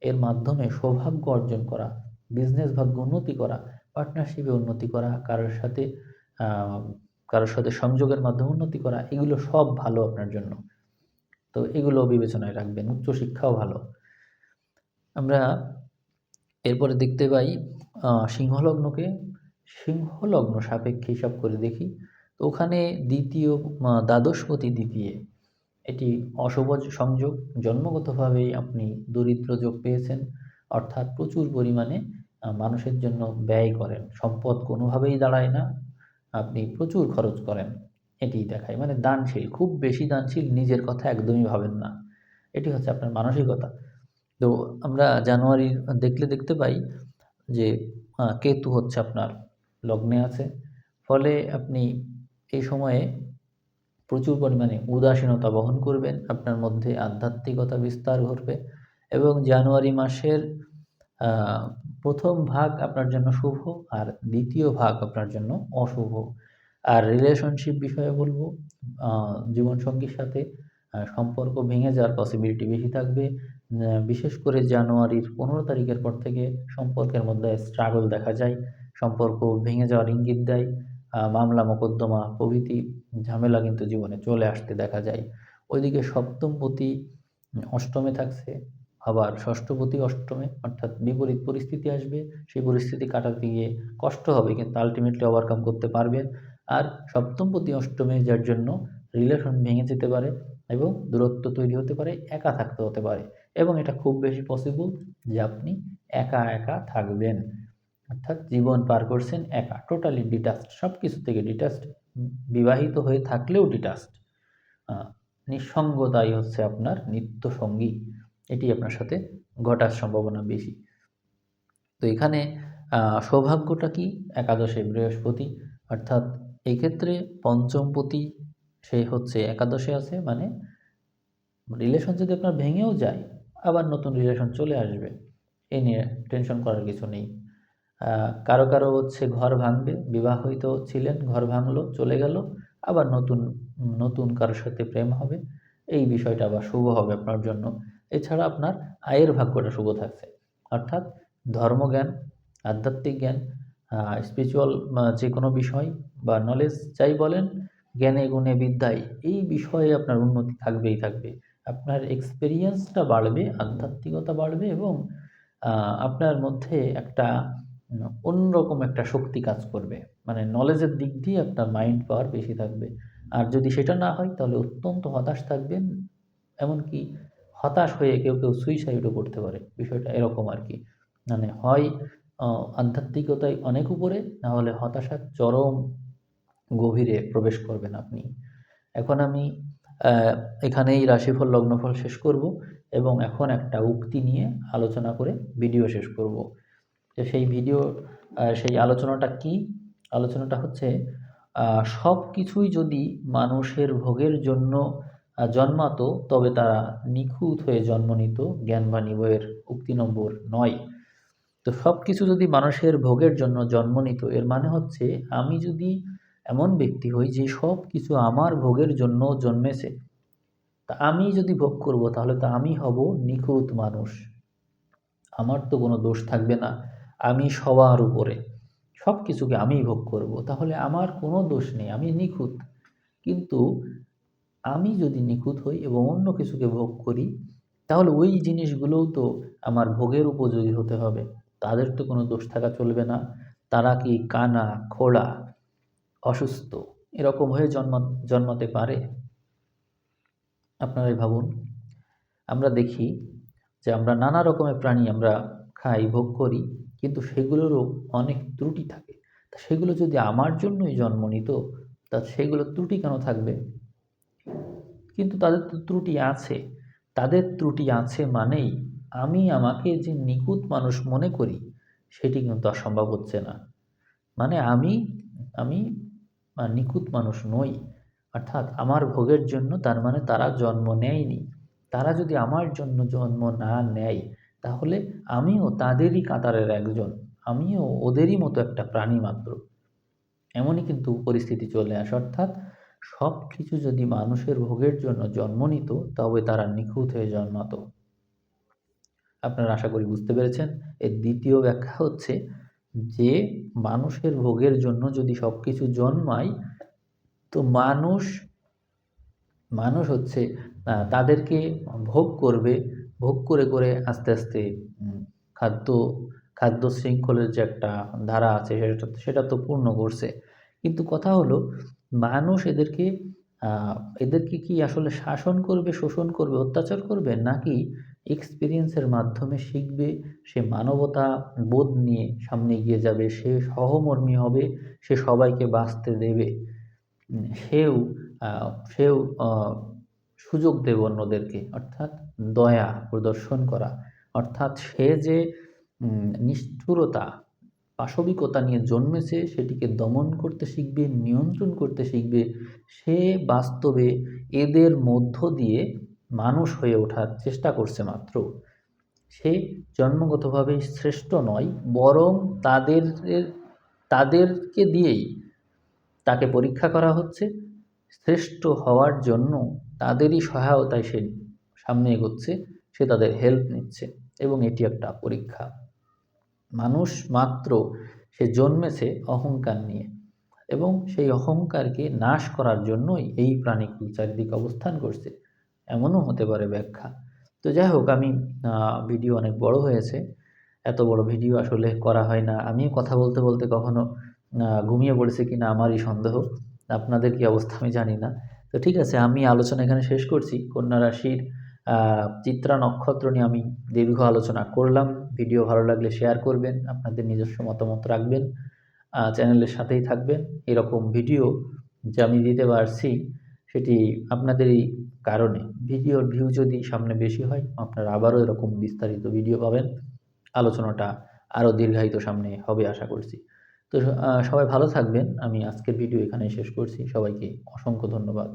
এর মাধ্যমে সৌভাগ্য অর্জন করা, বিজনেস ভাগ্য উন্নতি করা, পার্টনারশিপে উন্নতি করা, আ কারোর সাথে সংযোগের মাধ্যমে উন্নতি করা, এগুলো সব ভালো আপনার জন্য। তো এগুলো বিবেচনায় রাখবেন। উচ্চশিক্ষাও ভালো। আমরা এরপরে দেখতে পাই সিংহলগ্নকে সিংহলগ্ন সাপেক্ষে হিসাব করে দেখি। তো ওখানে দ্বাদশপতি দ্বিতীয়, এটি অশুভ সংযোগ। জন্মগতভাবেই আপনি দরিদ্র যোগ পেয়েছেন, অর্থাৎ প্রচুর পরিমাণে মানুষের জন্য ব্যয় করেন। সম্পদ কোনোভাবেই দাঁড়ায় না, আপনি প্রচুর খরচ করেন। এটিই দেখায়। মানে দানশীল, খুব বেশি দানশীল, নিজের কথা একদমই ভাবেন না। এটি হচ্ছে আপনার মানসিকতা। তো আমরা জানুয়ারির দেখতে পাই যে কেতু হচ্ছে আপনার লগ্নে আছে। ফলে আপনি এই সময়ে প্রচুর পরিমাণে উদাসীনতা বহন করবেন, আপনার মধ্যে আধ্যাত্মিকতা বিস্তার ঘটবে এবং জানুয়ারি মাসের আ ১ম ভাগ আপনার জন্য শুভ আর ২য় ভাগ আপনার জন্য অশুভ। আর রিলেশনশিপ বিষয়ে বলব, আ জীবনসঙ্গীর সাথে সম্পর্ক ভেঙে যাওয়ার পসিবিলিটি বেশি থাকবে। বিশেষ করে জানুয়ারির ১৫ তারিখের পর থেকে সম্পর্কের মধ্যে স্ট্রাগল দেখা যায়। সম্পর্ক ভেঙে যাওয়ার ইঙ্গিত দেয়। মামলা মোকদ্দমা প্রভৃতি ঝামেলা কিন্তু জীবনে চলে আসতে দেখা যায়। ওইদিকে সপ্তমপতি অষ্টমে থাকছে, আবার ষষ্ঠপতি অষ্টমে, অর্থাৎ বিপরীত পরিস্থিতি আসবে। সেই পরিস্থিতি কাটাতে গিয়ে কষ্ট হবে, কিন্তু আল্টিমেটলি ওভারকাম করতে পারবেন। আর সপ্তমপতি অষ্টমে, যার জন্য রিলেশন ভেঙে যেতে পারে এবং দূরত্ব তৈরি হতে পারে, একা থাকতে হতে পারে এবং এটা খুব বেশি পসিবল যে আপনি একা থাকবেন। অর্থাৎ জীবন পার করছেন একা, টোটালি ডিটাচড, সব কিছু থেকে ডিটাচড, বিবাহিত হয়ে থাকলেও ডিটাচড। নিঃসঙ্গতাই হচ্ছে আপনার নিত্য সঙ্গী। এটি আপনার সাথে ঘটার সম্ভাবনা বেশি। তো এখানে সৌভাগ্যটা কি? একাদশে বৃহস্পতি, অর্থাৎ এই ক্ষেত্রে পঞ্চমপতি সে হচ্ছে একাদশে আছে, মানে রিলেশন যদি আপনার ভেঙেও যায়, আবার নতুন রিলেশন চলে আসবে। এ নিয়ে টেনশন করার কিছু নেই। কারো হচ্ছে ঘর ভাঙবে, বিবাহিত ছিলেন, ঘর ভাঙলো, চলে গেল, আবার নতুন কারোর সাথে প্রেম হবে। এই বিষয়টা আবার শুভ হবে আপনার জন্য। এছাড়া আপনার আয়ের ভাগ্যটা শুভ থাকছে, অর্থাৎ ধর্মজ্ঞান, আধ্যাত্মিক জ্ঞান, স্পিরিচুয়াল যে কোনো বিষয় বা নলেজ যাই বলেন, জ্ঞানে গুণে বিদ্যায়, এই বিষয়ে আপনার উন্নতি থাকবেই থাকবে। আপনার এক্সপেরিয়েন্সটা বাড়বে, আধ্যাত্মিকতা বাড়বে এবং আপনার মধ্যে একটা অন্যরকম একটা শক্তি কাজ করবে। মানে নলেজের দিক দিয়ে আপনার মাইন্ড পাওয়ার বেশি থাকবে। আর যদি সেটা না হয় তাহলে অত্যন্ত হতাশ থাকবেন। এমনকি হতাশ হয়ে কেউ সুইসাইডও করতে পারে। বিষয়টা এরকম আরকি। মানে হয় আ আধ্যাত্মিকতায় অনেক উপরে, না হলে হতাশার চরম গভীরে প্রবেশ করবেন আপনি। এখন আমি আ এখানেই রাশিফল, লগ্নফল শেষ করব এবং এখন একটা উক্তি নিয়ে আলোচনা করে ভিডিও শেষ করব। তো সেই আলোচনাটা কি? আলোচনাটা হচ্ছে, সবকিছুই যদি মানুষের ভোগের জন্য জন্মাতো, তবে তারা নিখুঁত হয়ে জন্ম নিত। জ্ঞানবাণী বইয়ের উক্তি নম্বর ৯। তো সবকিছু যদি মানুষের ভোগের জন্য জন্ম নিত, এর মানে হচ্ছে আমি যদি এমন ব্যক্তি হই যে সবকিছু আমার ভোগের জন্য জন্মেছে, তা আমি যদি ভোগ করব তাহলে তো আমি হব নিখুঁত মানুষ। আমার তো কোনো দোষ থাকবে না। আমি সবার উপরে। সবকিছুকে আমিই ভোগ করব। তাহলে আমার কোনো দোষ নেই। আমি নিখুঁত। কিন্তু আমি যদি নিখুঁত হই এবং অন্য কিছুকে ভোগ করি, তাহলে ওই জিনিসগুলোও তো আমার ভোগের উপযোগী হতে হবে। তাদের তো কোনো দোষ থাকা চলবে না। তারা কি কানা, খোড়া, অসুস্থ এরকম হয়ে জন্মাতে পারে? আপনারাই ভাবুন। আমরা দেখি যে আমরা নানা রকমের প্রাণী আমরা খাই, ভোগ করি, কিন্তু সেগুলোরও অনেক ত্রুটি থাকে। তা সেগুলো যদি আমার জন্যই জন্ম নিত, তা সেগুলোর ত্রুটি কেন থাকবে? কিন্তু তাদের তো ত্রুটি আছে। তাদের ত্রুটি আছে মানেই আমি আমাকে যে নিখুঁত মানুষ মনে করি, সেটি কিন্তু আর সম্ভব হচ্ছে না। মানে আমি নিখুঁত মানুষ নই। অর্থাৎ আমার ভোগের জন্য, তার মানে তারা জন্ম নেয়নি। তারা যদি আমার জন্য জন্ম না নেয়, তাহলে আমিও তাদেরই কাতারের একজন। আমিও ওদেরই মতো একটা প্রাণী মাত্র। এমনই কিন্তু পরিস্থিতি চলে আসে। অর্থাৎ সব কিছু যদি মানুষের ভোগের জন্য জন্ম নিত তবে তারা নিখুঁত হয়ে জন্মাতো। আপনারা আশা করি বুঝতে পেরেছেন। এর দ্বিতীয় ব্যাখ্যা হচ্ছে যে মানুষের ভোগের জন্য যদি সব কিছু জন্মায় তো মানুষ হচ্ছে তাদেরকে ভোগ করবে, ভোগ করে করে আস্তে আস্তে খাদ্য খাদ্য শৃঙ্খলের যে একটা ধারা আছে সেটা তো পূর্ণ করছে। কিন্তু কথা হলো মানুষ এদেরকে কি আসলে শাসন করবে, শোষণ করবে, অত্যাচার করবে, নাকি এক্সপেরিয়েন্সের মাধ্যমে শিখবে, সে মানবতা বোধ নিয়ে সামনে এগিয়ে যাবে, সে সহমর্মী হবে, সে সবাইকে বাঁচতে দেবে, সেও সেও সুযোগ দেবে অন্যদেরকে, অর্থাৎ দয়া প্রদর্শন করা, অর্থাৎ সে যে নিষ্ঠুরতা পাশবিকতা নিয়ে জন্মেছে সেটিকে দমন করতে শিখবে, নিয়ন্ত্রণ করতে শিখবে, সে বাস্তবে এদের মধ্য দিয়ে মানুষ হয়ে ওঠার চেষ্টা করছে মাত্র। সে জন্মগতভাবে শ্রেষ্ঠ নয়, বরং তাদেরকে দিয়েই তাকে পরীক্ষা করা হচ্ছে। শ্রেষ্ঠ হওয়ার জন্য তাদেরই সহায়তায় সে সামনে এগোচ্ছে, সে তাদের হেল্প নিচ্ছে, এবং এটি একটা পরীক্ষা। মানুষ মাত্র সে জন্মেছে অহংকার নিয়ে, এবং সেই অহংকারকে নাশ করার জন্যই এই প্রাণীগুলি চারিদিকে অবস্থান করছে, এমনও হতে পারে ব্যাখ্যা। তো যাই হোক, আমি ভিডিও অনেক বড় হয়েছে, এত বড় ভিডিও আসলে করা হয় না। আমি কথা বলতে বলতে কখনো ঘুমিয়ে পড়েছে কিনা আমারই সন্দেহ, আপনাদের কি অবস্থা আমি জানি না। তো ঠিক আছে, আমি আলোচনা এখানে শেষ করছি। কন্যা রাশির চিত্রা নক্ষত্র নিয়ে আমি দীর্ঘ আলোচনা করলাম। ভিডিও ভালো লাগলে শেয়ার করবেন, আপনাদের নিজস্ব মতামত রাখবেন, চ্যানেলের সাথেই থাকবেন। এরকম ভিডিও যে আমি দিতে পারছি সেটি আপনাদেরই কারণে। ভিডিওর ভিউ যদি সামনে বেশি হয়, আপনারা আবারও এরকম বিস্তারিত ভিডিও পাবেন, আলোচনাটা আরও দীর্ঘায়িত সামনে হবে আশা করছি। তো সবাই ভালো থাকবেন। আমি আজকের ভিডিও এখানেই শেষ করছি। সবাইকে অসংখ্য ধন্যবাদ।